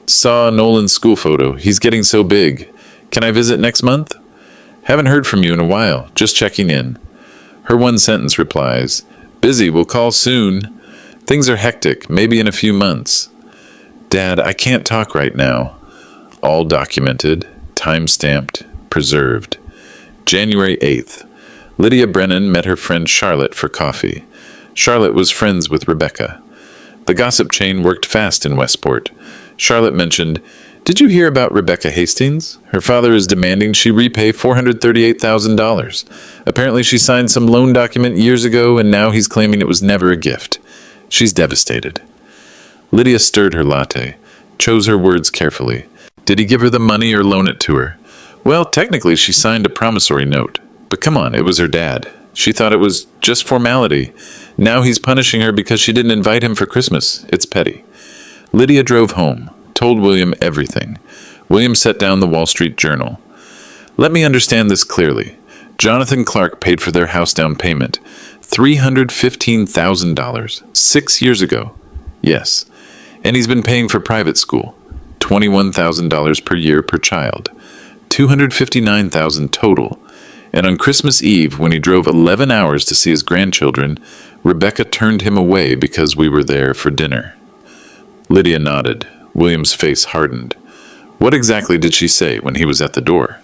Saw Nolan's school photo, he's getting so big. Can I visit next month? Haven't heard from you in a while, just checking in. Her one-sentence replies, busy, we'll call soon. Things are hectic, maybe in a few months. Dad, I can't talk right now. All documented, time-stamped, preserved. January 8th. Lydia Brennan met her friend Charlotte for coffee. Charlotte was friends with Rebecca. The gossip chain worked fast in Westport. Charlotte mentioned, did you hear about Rebecca Hastings? Her father is demanding she repay $438,000. Apparently she signed some loan document years ago and now he's claiming it was never a gift. She's devastated. Lydia stirred her latte, chose her words carefully. Did he give her the money or loan it to her? Well, technically she signed a promissory note. But come on, it was her dad. She thought it was just formality. Now he's punishing her because she didn't invite him for Christmas. It's petty. Lydia drove home, told William everything. William set down the Wall Street Journal. Let me understand this clearly. Jonathan Clarke paid for their house down payment. $315,000. 6 years ago. Yes. And he's been paying for private school. $21,000 per year per child. $259,000 total. And on Christmas Eve, when he drove 11 hours to see his grandchildren, Rebecca turned him away because we were there for dinner. Lydia nodded. William's face hardened. What exactly did she say when he was at the door?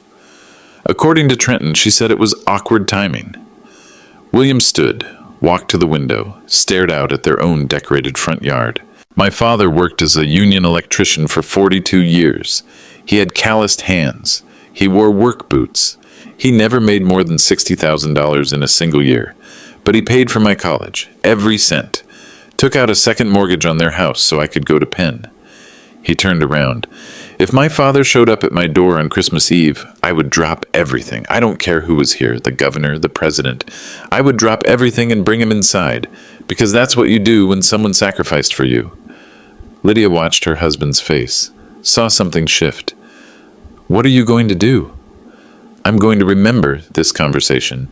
According to Trenton, she said it was awkward timing. William stood, walked to the window, stared out at their own decorated front yard. My father worked as a union electrician for 42 years. He had calloused hands. He wore work boots. He never made more than $60,000 in a single year. But he paid for my college, every cent. Took out a second mortgage on their house so I could go to Penn. He turned around. If my father showed up at my door on Christmas Eve, I would drop everything. I don't care who was here, the governor, the president. I would drop everything and bring him inside, because that's what you do when someone sacrificed for you. Lydia watched her husband's face, saw something shift. What are you going to do? I'm going to remember this conversation.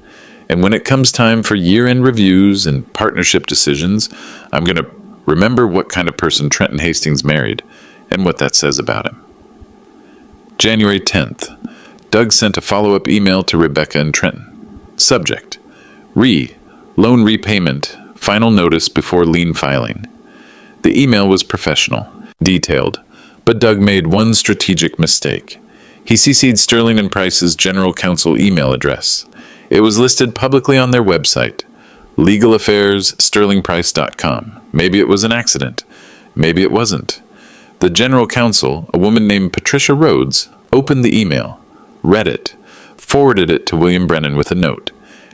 And when it comes time for year-end reviews and partnership decisions, I'm going to remember what kind of person Trenton Hastings married and what that says about him. January 10th. Doug sent a follow-up email to Rebecca and Trenton. Subject: loan repayment, final notice before lien filing. The email was professional, detailed, but Doug made one strategic mistake. He CC'd Sterling and Price's general counsel email address. It was listed publicly on their website, legalaffairssterlingprice.com. Maybe it was an accident. Maybe it wasn't. The general counsel, a woman named Patricia Rhodes, opened the email, read it, forwarded it to William Brennan with a note.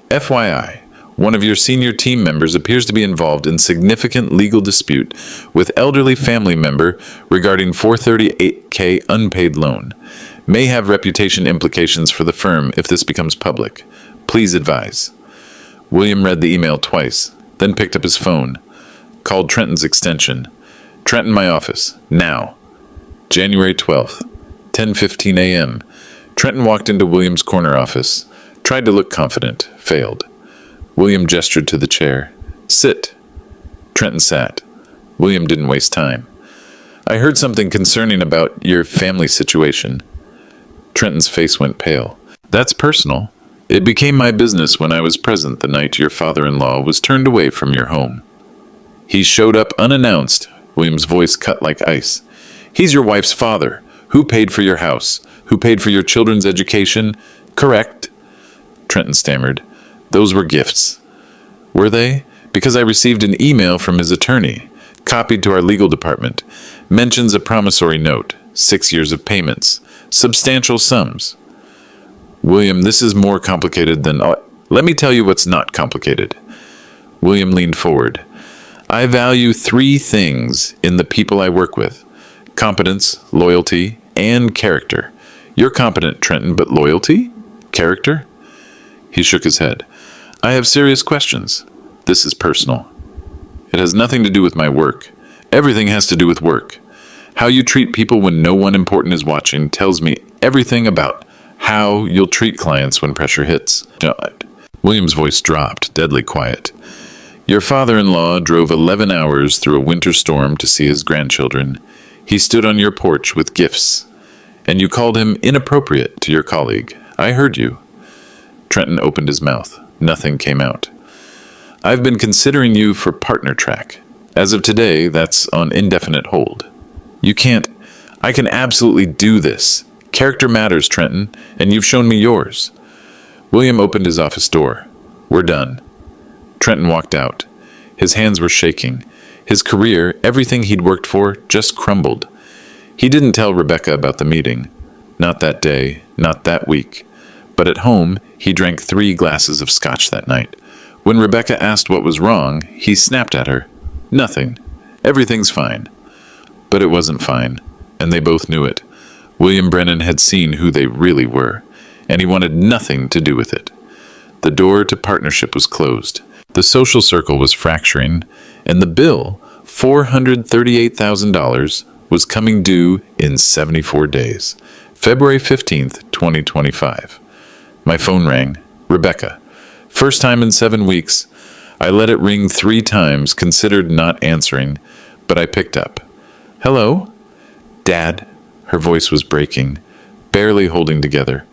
FYI, one of your senior team members appears to be involved in significant legal dispute with elderly family member regarding $438K unpaid loan. May have reputation implications for the firm if this becomes public. Please advise. William read the email twice, then picked up his phone, called Trenton's extension. Trenton, my office, now. January 12th, 10:15 a.m. Trenton walked into William's corner office, tried to look confident, failed. William gestured to the chair. Sit. Trenton sat. William didn't waste time. I heard something concerning about your family situation. Trenton's face went pale. That's personal. It became my business when I was present the night your father-in-law was turned away from your home. He showed up unannounced. William's voice cut like ice. He's your wife's father. Who paid for your house? Who paid for your children's education? Correct. Trenton stammered. Those were gifts. Were they? Because I received an email from his attorney, copied to our legal department. Mentions a promissory note, 6 years of payments, substantial sums. William, this is more complicated than... Let me tell you what's not complicated. William leaned forward. I value 3 things in the people I work with: competence, loyalty, and character. You're competent, Trenton, but loyalty? Character? He shook his head. I have serious questions. This is personal. It has nothing to do with my work. Everything has to do with work. How you treat people when no one important is watching tells me everything about how you'll treat clients when pressure hits. William's voice dropped, deadly quiet. Your father-in-law drove 11 hours through a winter storm to see his grandchildren. He stood on your porch with gifts, and you called him inappropriate to your colleague. I heard you. Trenton opened his mouth. Nothing came out. I've been considering you for partner track. As of today, that's on indefinite hold. You can't. I can absolutely do this. Character matters, Trenton, and you've shown me yours. William opened his office door. We're done. Trenton walked out. His hands were shaking. His career, everything he'd worked for, just crumbled. He didn't tell Rebecca about the meeting. Not that day, not that week. But at home, he drank 3 glasses of scotch that night. When Rebecca asked what was wrong, he snapped at her. Nothing. Everything's fine. But it wasn't fine, and they both knew it. William Brennan had seen who they really were, and he wanted nothing to do with it. The door to partnership was closed. The social circle was fracturing, and the bill, $438,000, was coming due in 74 days. February 15th, 2025. My phone rang. Rebecca. First time in 7 weeks. I let it ring 3 times, considered not answering, but I picked up. Hello? Dad. Her voice was breaking. barely holding together.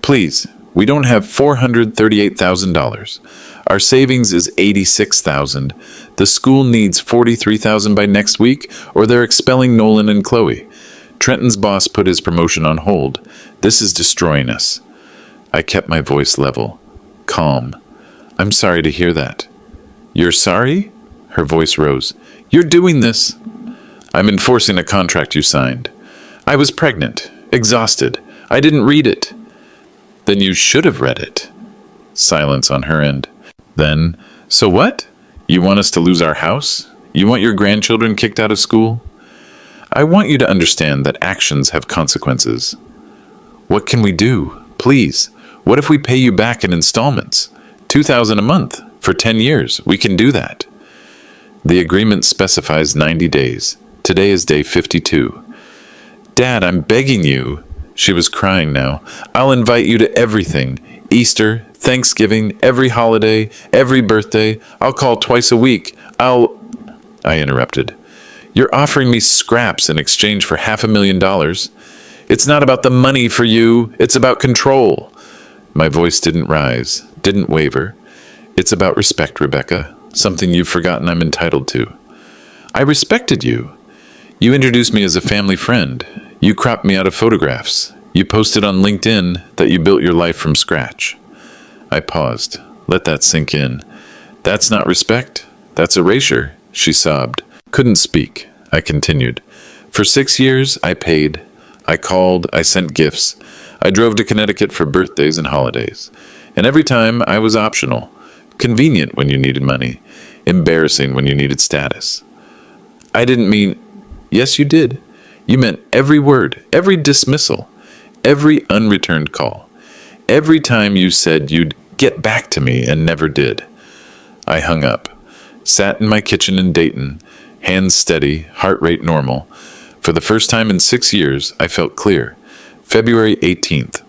Please, we don't have $438,000. Our savings is $86,000. The school needs $43,000 by next week, or they're expelling Nolan and Chloe. Trenton's boss put his promotion on hold. This is destroying us. I kept my voice level, calm. I'm sorry to hear that. You're sorry? Her voice rose. You're doing this. I'm enforcing a contract you signed. I was pregnant, exhausted. I didn't read it. Then you should have read it. Silence on her end. Then, so what? You want us to lose our house? You want your grandchildren kicked out of school? I want you to understand that actions have consequences. What can we do? Please, what if we pay you back in installments? $2,000 a month for 10 years. We can do that. The agreement specifies 90 days. Today is day 52. Dad, I'm begging you. She was crying now. I'll invite you to everything. Easter, Thanksgiving, every holiday, every birthday. I'll call twice a week. I interrupted. You're offering me scraps in exchange for $500,000. It's not about the money for you. It's about control. My voice didn't rise, didn't waver. It's about respect, Rebecca. Something you've forgotten I'm entitled to. I respected you. You introduced me as a family friend. You cropped me out of photographs. You posted on LinkedIn that you built your life from scratch. I paused. Let that sink in. That's not respect. That's erasure, she sobbed. Couldn't speak. I continued. For 6 years, I paid. I called. I sent gifts. I drove to Connecticut for birthdays and holidays. And every time, I was optional. Convenient when you needed money. Embarrassing when you needed status. I didn't mean... Yes, you did. You meant every word, every dismissal, every unreturned call. Every time you said you'd get back to me and never did. I hung up, sat in my kitchen in Dayton, hands steady, heart rate normal. For the first time in 6 years, I felt clear. February 18th.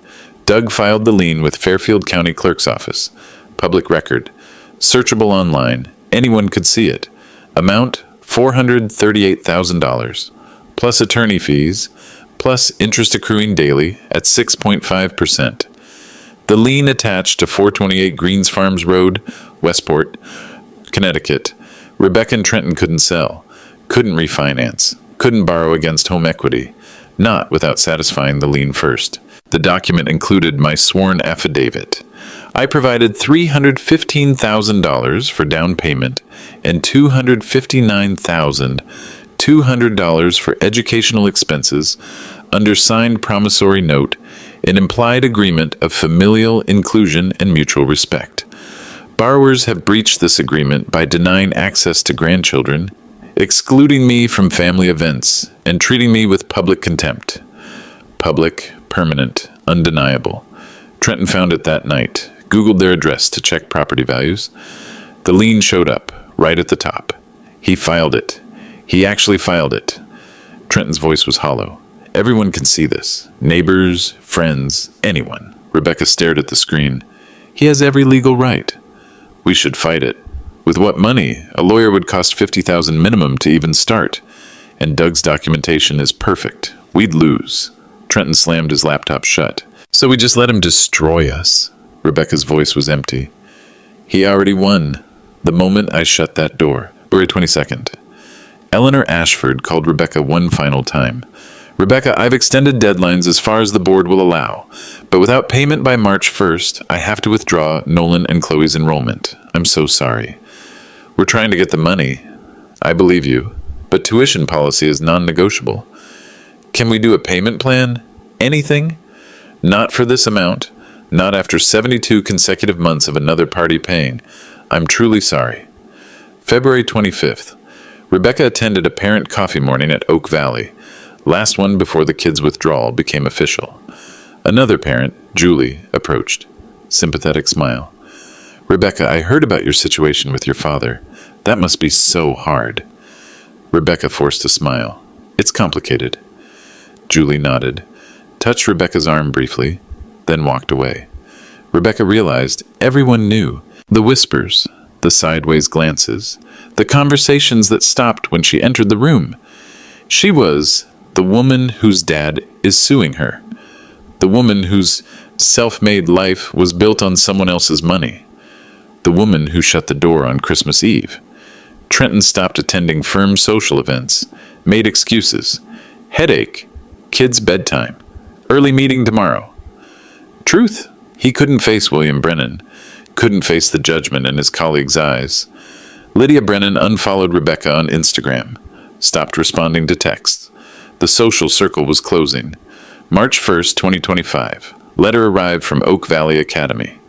Doug filed the lien with Fairfield County Clerk's Office. Public record. Searchable online. Anyone could see it. Amount, $438,000. Plus attorney fees, plus interest accruing daily at 6.5%. The lien attached to 428 Greens Farms Road, Westport, Connecticut. Rebecca and Trenton couldn't sell, couldn't refinance, couldn't borrow against home equity, not without satisfying the lien first. The document included my sworn affidavit. I provided $315,000 for down payment and $259,200 for educational expenses under signed promissory note, an implied agreement of familial inclusion and mutual respect. Borrowers have breached this agreement by denying access to grandchildren, excluding me from family events, and treating me with public contempt. Public, permanent, undeniable. Trenton found it that night, Googled their address to check property values. The lien showed up, right at the top. He filed it. He actually filed it. Trenton's voice was hollow. Everyone can see this. Neighbors, friends, anyone. Rebecca stared at the screen. He has every legal right. We should fight it. With what money? A lawyer would cost $50,000 minimum to even start. And Doug's documentation is perfect. We'd lose. Trenton slammed his laptop shut. So we just let him destroy us. Rebecca's voice was empty. He already won. The moment I shut that door. February 22nd. Eleanor Ashford called Rebecca one final time. Rebecca, I've extended deadlines as far as the board will allow, but without payment by March 1st, I have to withdraw Nolan and Chloe's enrollment. I'm so sorry. We're trying to get the money. I believe you, but tuition policy is non-negotiable. Can we do a payment plan? Anything? Not for this amount. Not after 72 consecutive months of another party paying. I'm truly sorry. February 25th. Rebecca attended a parent coffee morning at Oak Valley. Last one before the kids' withdrawal became official. Another parent, Julie, approached. Sympathetic smile. Rebecca, I heard about your situation with your father. That must be so hard. Rebecca forced a smile. It's complicated. Julie nodded, touched Rebecca's arm briefly, then walked away. Rebecca realized everyone knew. The whispers, the sideways glances, the conversations that stopped when she entered the room. She was the woman whose dad is suing her. The woman whose self-made life was built on someone else's money. The woman who shut the door on Christmas Eve. Trenton stopped attending firm social events, made excuses. Headache, kids' bedtime, early meeting tomorrow. Truth, he couldn't face William Brennan, couldn't face the judgment in his colleagues' eyes. Lydia Brennan unfollowed Rebecca on Instagram, stopped responding to texts. The social circle was closing. March 1st, 2025. Letter arrived from Oak Valley Academy.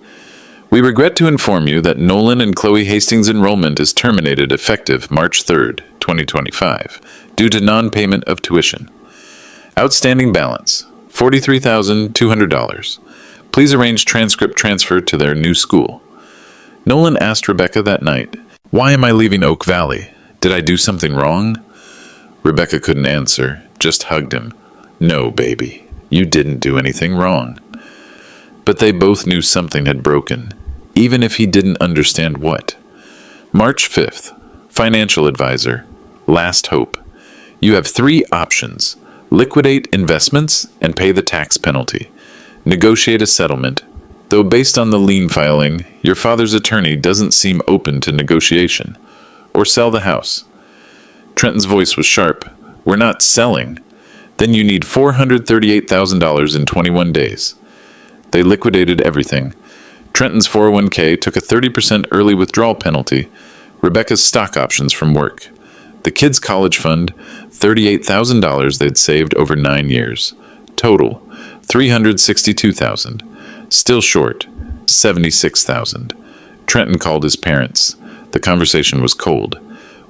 We regret to inform you that Nolan and Chloe Hastings' enrollment is terminated effective March 3rd, 2025, due to non-payment of tuition. Outstanding balance, $43,200. Please arrange transcript transfer to their new school. Nolan asked Rebecca that night, "Why am I leaving Oak Valley? Did I do something wrong?" Rebecca couldn't answer, just hugged him. "No, baby, you didn't do anything wrong." But they both knew something had broken, even if he didn't understand what. March 5th, financial advisor, last hope. You have 3 options: liquidate investments and pay the tax penalty. Negotiate a settlement, though based on the lien filing, your father's attorney doesn't seem open to negotiation. Or sell the house. Trenton's voice was sharp. "We're not selling. Then you need $438,000 in 21 days. They liquidated everything. Trenton's 401k took a 30% early withdrawal penalty, Rebecca's stock options from work. The kids' college fund, $38,000 they'd saved over 9 years. Total, $362,000. Still short, $76,000. Trenton called his parents. The conversation was cold.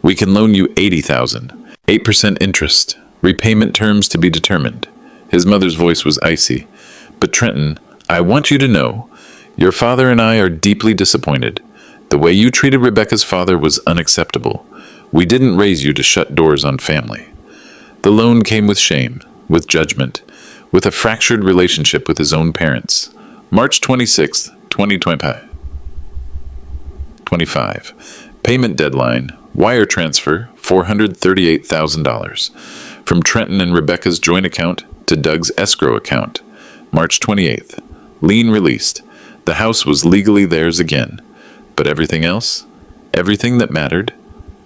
"We can loan you $80,000. 8% interest. Repayment terms to be determined." His mother's voice was icy. "But Trenton, I want you to know, your father and I are deeply disappointed. The way you treated Rebecca's father was unacceptable. We didn't raise you to shut doors on family." The loan came with shame, with judgment, with a fractured relationship with his own parents. March 26th, 2025. Payment deadline, wire transfer, $438,000. From Trenton and Rebecca's joint account to Doug's escrow account. March 28th. Lien released. The house was legally theirs again. But everything else, everything that mattered,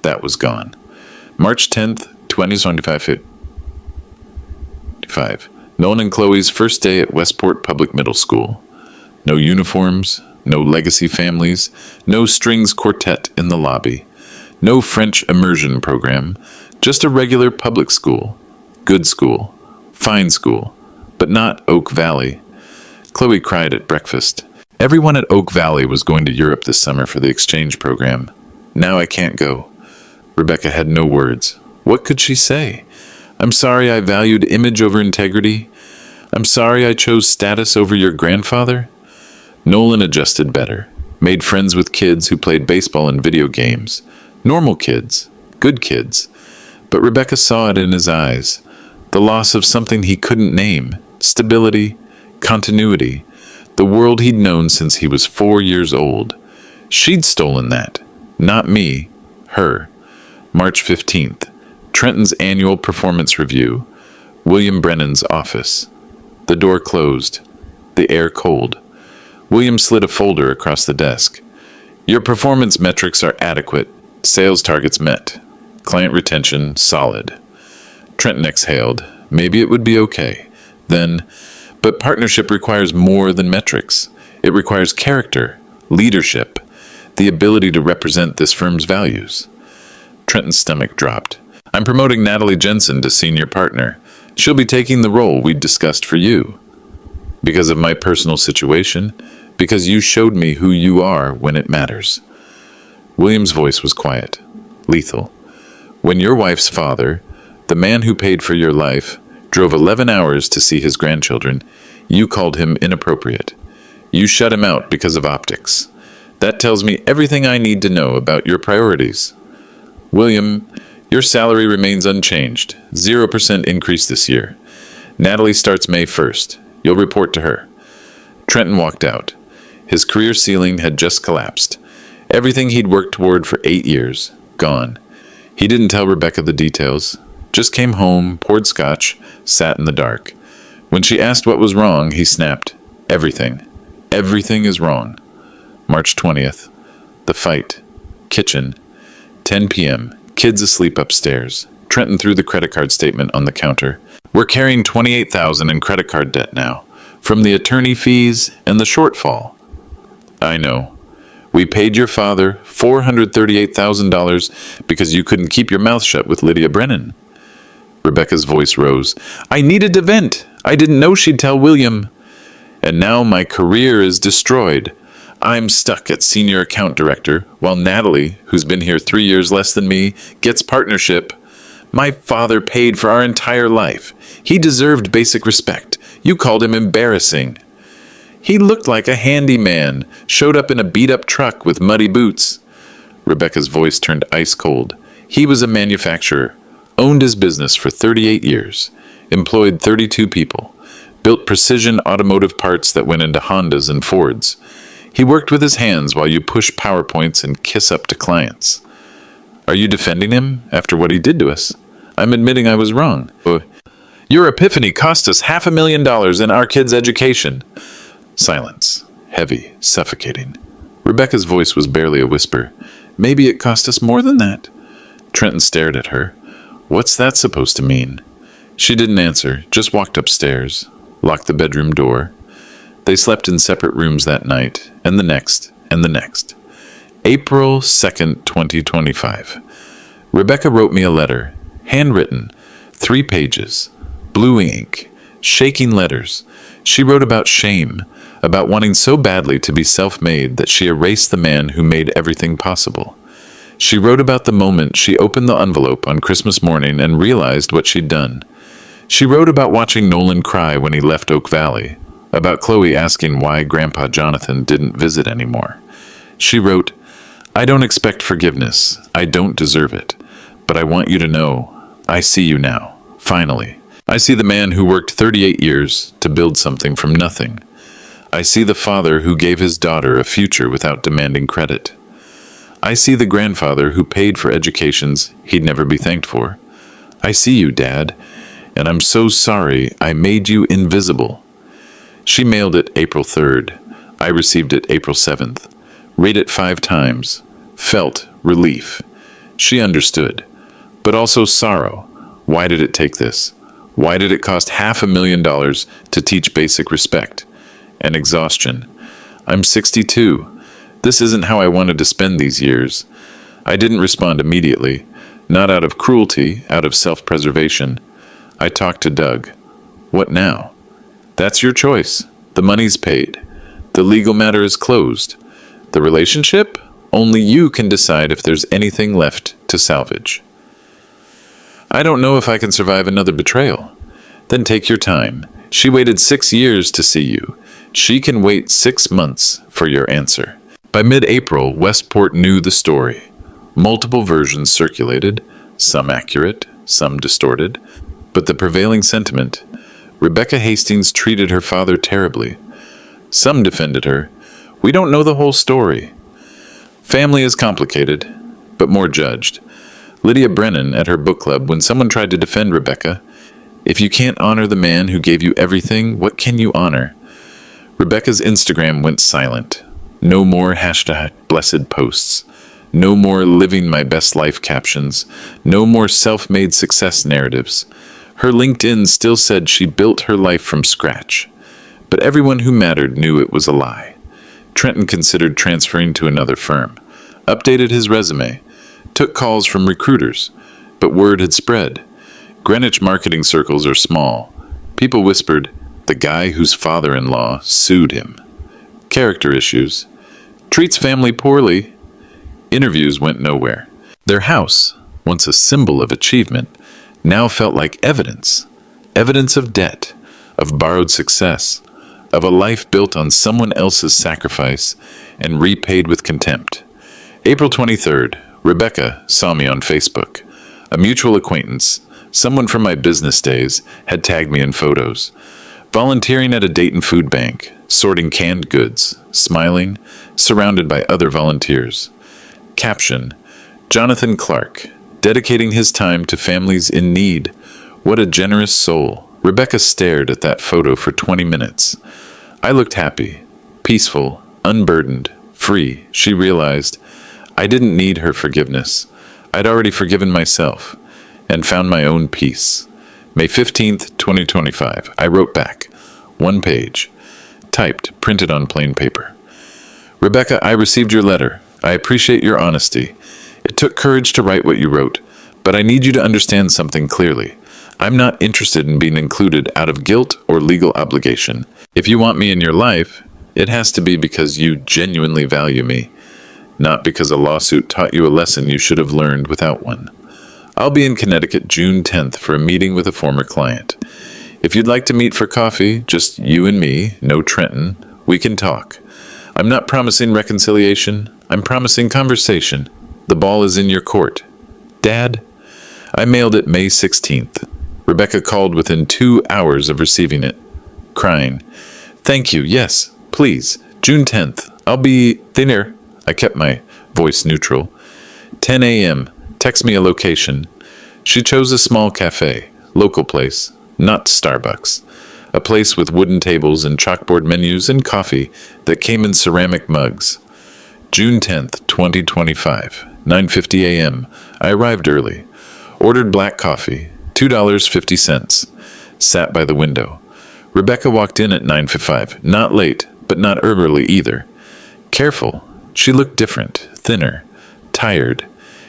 that was gone. March 10th, 2025. Nolan and Chloe's first day at Westport Public Middle School. No uniforms, no legacy families, no strings quartet in the lobby, no French immersion program, just a regular public school. Good school, fine school, but not Oak Valley. Chloe cried at breakfast. Everyone at Oak Valley was going to Europe this summer for the exchange program. Now I can't go. Rebecca had no words. What could she say? "I'm sorry I valued image over integrity. I'm sorry I chose status over your grandfather." Nolan adjusted better, made friends with kids who played baseball and video games. Normal kids, good kids. But Rebecca saw it in his eyes. The loss of something he couldn't name. Stability, continuity, the world he'd known since he was 4 years old. She'd stolen that. Not me, her. March 15th. Trenton's annual performance review. William Brennan's office. The door closed. The air cold. William slid a folder across the desk. "Your performance metrics are adequate. Sales targets met. Client retention solid." Trenton exhaled. Maybe it would be okay. Then, but partnership requires more than metrics. It requires character, leadership, the ability to represent this firm's values. Trenton's stomach dropped. "I'm promoting Natalie Jensen to senior partner. She'll be taking the role we'd discussed for you. Because of my personal situation, because you showed me who you are when it matters." William's voice was quiet, lethal. "When your wife's father, the man who paid for your life, drove 11 hours to see his grandchildren, you called him inappropriate. You shut him out because of optics. That tells me everything I need to know about your priorities. William, your salary remains unchanged, 0% increase this year. Natalie starts May 1st. You'll report to her." Trenton walked out. His career ceiling had just collapsed. Everything he'd worked toward for 8 years, gone. He didn't tell Rebecca the details. Just came home, poured scotch, sat in the dark. When she asked what was wrong, he snapped, "Everything. Everything is wrong." March 20th. The fight. Kitchen. 10 p.m. Kids asleep upstairs. Trenton threw the credit card statement on the counter. "We're carrying $28,000 in credit card debt now, from the attorney fees and the shortfall." "I know. We paid your father $438,000 because you couldn't keep your mouth shut with Lydia Brennan." Rebecca's voice rose. "I needed to vent. I didn't know she'd tell William. And now my career is destroyed. I'm stuck at senior account director, while Natalie, who's been here 3 years less than me, gets partnership. My father paid for our entire life. He deserved basic respect. You called him embarrassing. He looked like a handyman, showed up in a beat-up truck with muddy boots." Rebecca's voice turned ice cold. "He was a manufacturer, owned his business for 38 years, employed 32 people, built precision automotive parts that went into Hondas and Fords. He worked with his hands while you push PowerPoints and kiss up to clients. Are you defending him after what he did to us? I'm admitting I was wrong. Your epiphany cost us $500,000 in our kids' education." Silence. Heavy, suffocating. Rebecca's voice was barely a whisper. "Maybe it cost us more than that." Trenton stared at her. "What's that supposed to mean?" She didn't answer, just walked upstairs, locked the bedroom door. They slept in separate rooms that night, and the next, and the next. April 2nd, 2025. Rebecca wrote me a letter, handwritten, 3 pages, blue ink, shaking letters. She wrote about shame, about wanting so badly to be self-made that she erased the man who made everything possible. She wrote about the moment she opened the envelope on Christmas morning and realized what she'd done. She wrote about watching Nolan cry when he left Oak Valley, about Chloe asking why Grandpa Jonathan didn't visit anymore. She wrote, "I don't expect forgiveness. I don't deserve it. But I want you to know, I see you now, finally. I see the man who worked 38 years to build something from nothing. I see the father who gave his daughter a future without demanding credit. I see the grandfather who paid for educations he'd never be thanked for. I see you, Dad, and I'm so sorry I made you invisible." She mailed it April 3rd. I received it April 7th. Read it 5 times. Felt relief. She understood, but also sorrow. Why did it take this? Why did it cost $500,000 to teach basic respect? And exhaustion. I'm 62. This isn't how I wanted to spend these years. I didn't respond immediately, not out of cruelty, out of self-preservation. I talked to Doug. What now? That's your choice. The money's paid. The legal matter is closed. The relationship? Only you can decide if there's anything left to salvage. I don't know if I can survive another betrayal. Then take your time. She waited 6 years to see you. She can wait 6 months for your answer. By mid-April, Westport knew the story. Multiple versions circulated, some accurate, some distorted, but the prevailing sentiment: Rebecca Hastings treated her father terribly. Some defended her. We don't know the whole story. Family is complicated, but more judged. Lydia Brennan at her book club, when someone tried to defend Rebecca, "If you can't honor the man who gave you everything, what can you honor?" Rebecca's Instagram went silent. No more #blessed posts. No more living my best life captions. No more self-made success narratives. Her LinkedIn still said she built her life from scratch. But everyone who mattered knew it was a lie. Trenton considered transferring to another firm, updated his resume, took calls from recruiters, but word had spread. Greenwich marketing circles are small. People whispered, the guy whose father-in-law sued him. Character issues. Treats family poorly. Interviews went nowhere. Their house, once a symbol of achievement, now felt like evidence. Evidence of debt, of borrowed success, of a life built on someone else's sacrifice and repaid with contempt. April 23rd, Rebecca saw me on Facebook. A mutual acquaintance, someone from my business days, had tagged me in photos. Volunteering at a Dayton food bank, sorting canned goods, smiling, surrounded by other volunteers. Caption: Jonathan Clarke, dedicating his time to families in need. What a generous soul. Rebecca stared at that photo for 20 minutes. I looked happy, peaceful, unburdened, free. She realized I didn't need her forgiveness. I'd already forgiven myself and found my own peace. May 15th, 2025. I wrote back. 1 page. Typed, printed on plain paper. Rebecca, I received your letter. I appreciate your honesty. It took courage to write what you wrote, but I need you to understand something clearly. I'm not interested in being included out of guilt or legal obligation. If you want me in your life, it has to be because you genuinely value me, not because a lawsuit taught you a lesson you should have learned without one. I'll be in Connecticut June 10th for a meeting with a former client. If you'd like to meet for coffee, just you and me, no Trenton, we can talk. I'm not promising reconciliation. I'm promising conversation. The ball is in your court. Dad? I mailed it May 16th. Rebecca called within 2 hours of receiving it, crying. Thank you, yes, please. June 10th. I'll be there. I kept my voice neutral. 10 a.m. Text me a location. She chose a small cafe, local place, not Starbucks. A place with wooden tables and chalkboard menus and coffee that came in ceramic mugs. June 10th, 2025, 9:50 a.m. I arrived early. Ordered black coffee, $2.50. Sat by the window. Rebecca walked in at 9:55, not late, but not early either. Careful. She looked different, thinner, tired,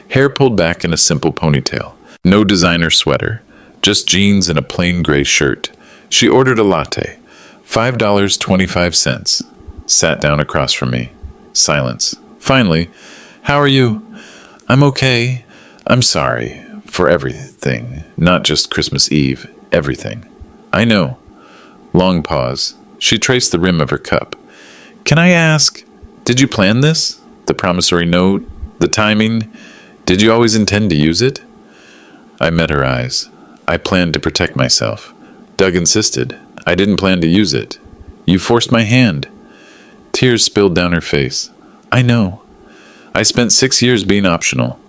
hair pulled back in a simple ponytail. No designer sweater, just jeans and a plain gray shirt. She ordered a latte, $5.25. Sat down across from me. Silence. Finally, how are you? I'm okay. I'm sorry for everything, not just Christmas Eve, everything. I know. Long pause. She traced the rim of her cup. Can I ask, did you plan this? The promissory note? The timing? Did you always intend to use it? I met her eyes. I planned to protect myself. Doug insisted. I didn't plan to use it. You forced my hand. Tears spilled down her face. I know. I spent 6 years being optional.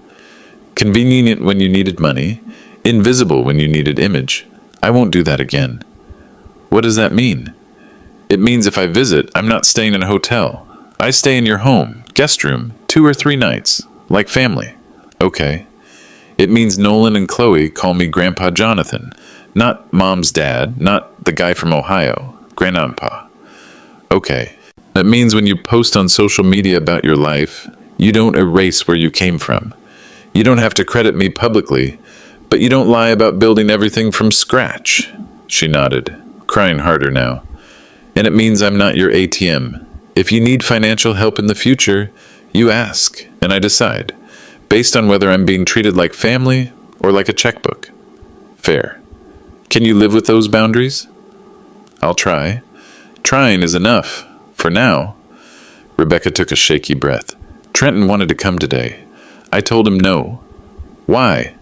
Convenient when you needed money, invisible when you needed image. I won't do that again. What does that mean? It means if I visit, I'm not staying in a hotel. I stay in your home, guest room, 2 or 3 nights, like family. Okay. It means Nolan and Chloe call me Grandpa Jonathan, not Mom's dad, not the guy from Ohio, Grandpa. Okay. That means when you post on social media about your life, you don't erase where you came from. You don't have to credit me publicly, but you don't lie about building everything from scratch. She nodded, crying harder now. And it means I'm not your ATM. If you need financial help in the future, you ask, and I decide, based on whether I'm being treated like family or like a checkbook. Fair. Can you live with those boundaries? I'll try. Trying is enough, for now. Rebecca took a shaky breath. Trenton wanted to come today. I told him no. Why?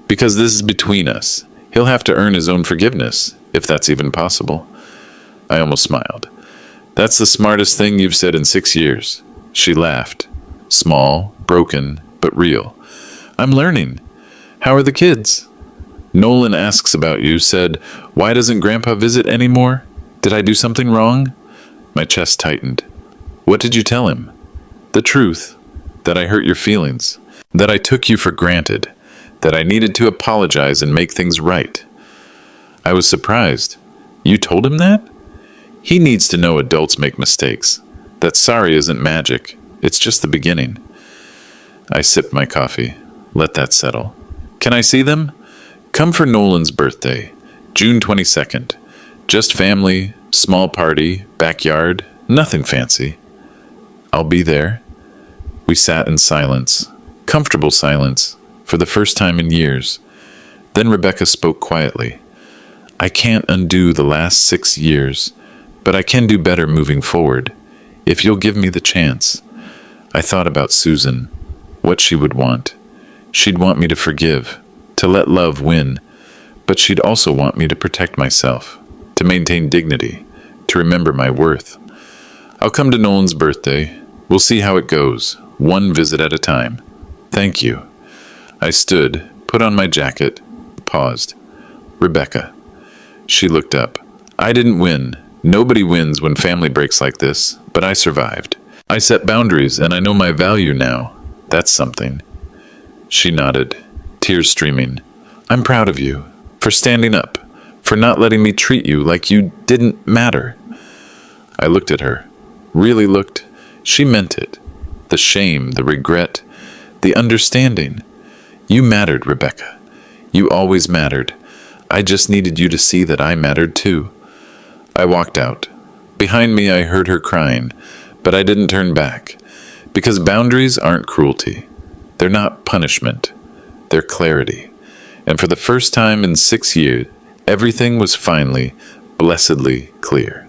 Because this is between us. He'll have to earn his own forgiveness, if that's even possible. I almost smiled. That's the smartest thing you've said in 6 years. She laughed. Small, broken, but real. I'm learning. How are the kids? Nolan asks about you, said, why doesn't Grandpa visit anymore? Did I do something wrong? My chest tightened. What did you tell him? The truth. That I hurt your feelings. That I took you for granted. That I needed to apologize and make things right. I was surprised. You told him that? He needs to know adults make mistakes. That sorry isn't magic. It's just the beginning. I sipped my coffee. Let that settle. Can I see them? Come for Nolan's birthday, June 22nd. Just family, small party, backyard, nothing fancy. I'll be there. We sat in silence, comfortable silence, for the first time in years. Then Rebecca spoke quietly. I can't undo the last 6 years, but I can do better moving forward, if you'll give me the chance. I thought about Susan, what she would want. She'd want me to forgive, to let love win, but she'd also want me to protect myself, to maintain dignity, to remember my worth. I'll come to Nolan's birthday. We'll see how it goes, one visit at a time. Thank you. I stood, put on my jacket, paused. Rebecca, She looked up. I didn't win. Nobody wins when family breaks like this, but I survived. I set boundaries, and I know my value now. That's something. She nodded, tears streaming. I'm proud of you, for standing up, for not letting me treat you like you didn't matter. I looked at her, really looked. She meant it. The shame, the regret, the understanding. You mattered, Rebecca. You always mattered. I just needed you to see that I mattered too. I walked out. Behind me, I heard her crying, but I didn't turn back, because boundaries aren't cruelty. They're not punishment. They're clarity. And for the first time in 6 years, everything was finally, blessedly clear.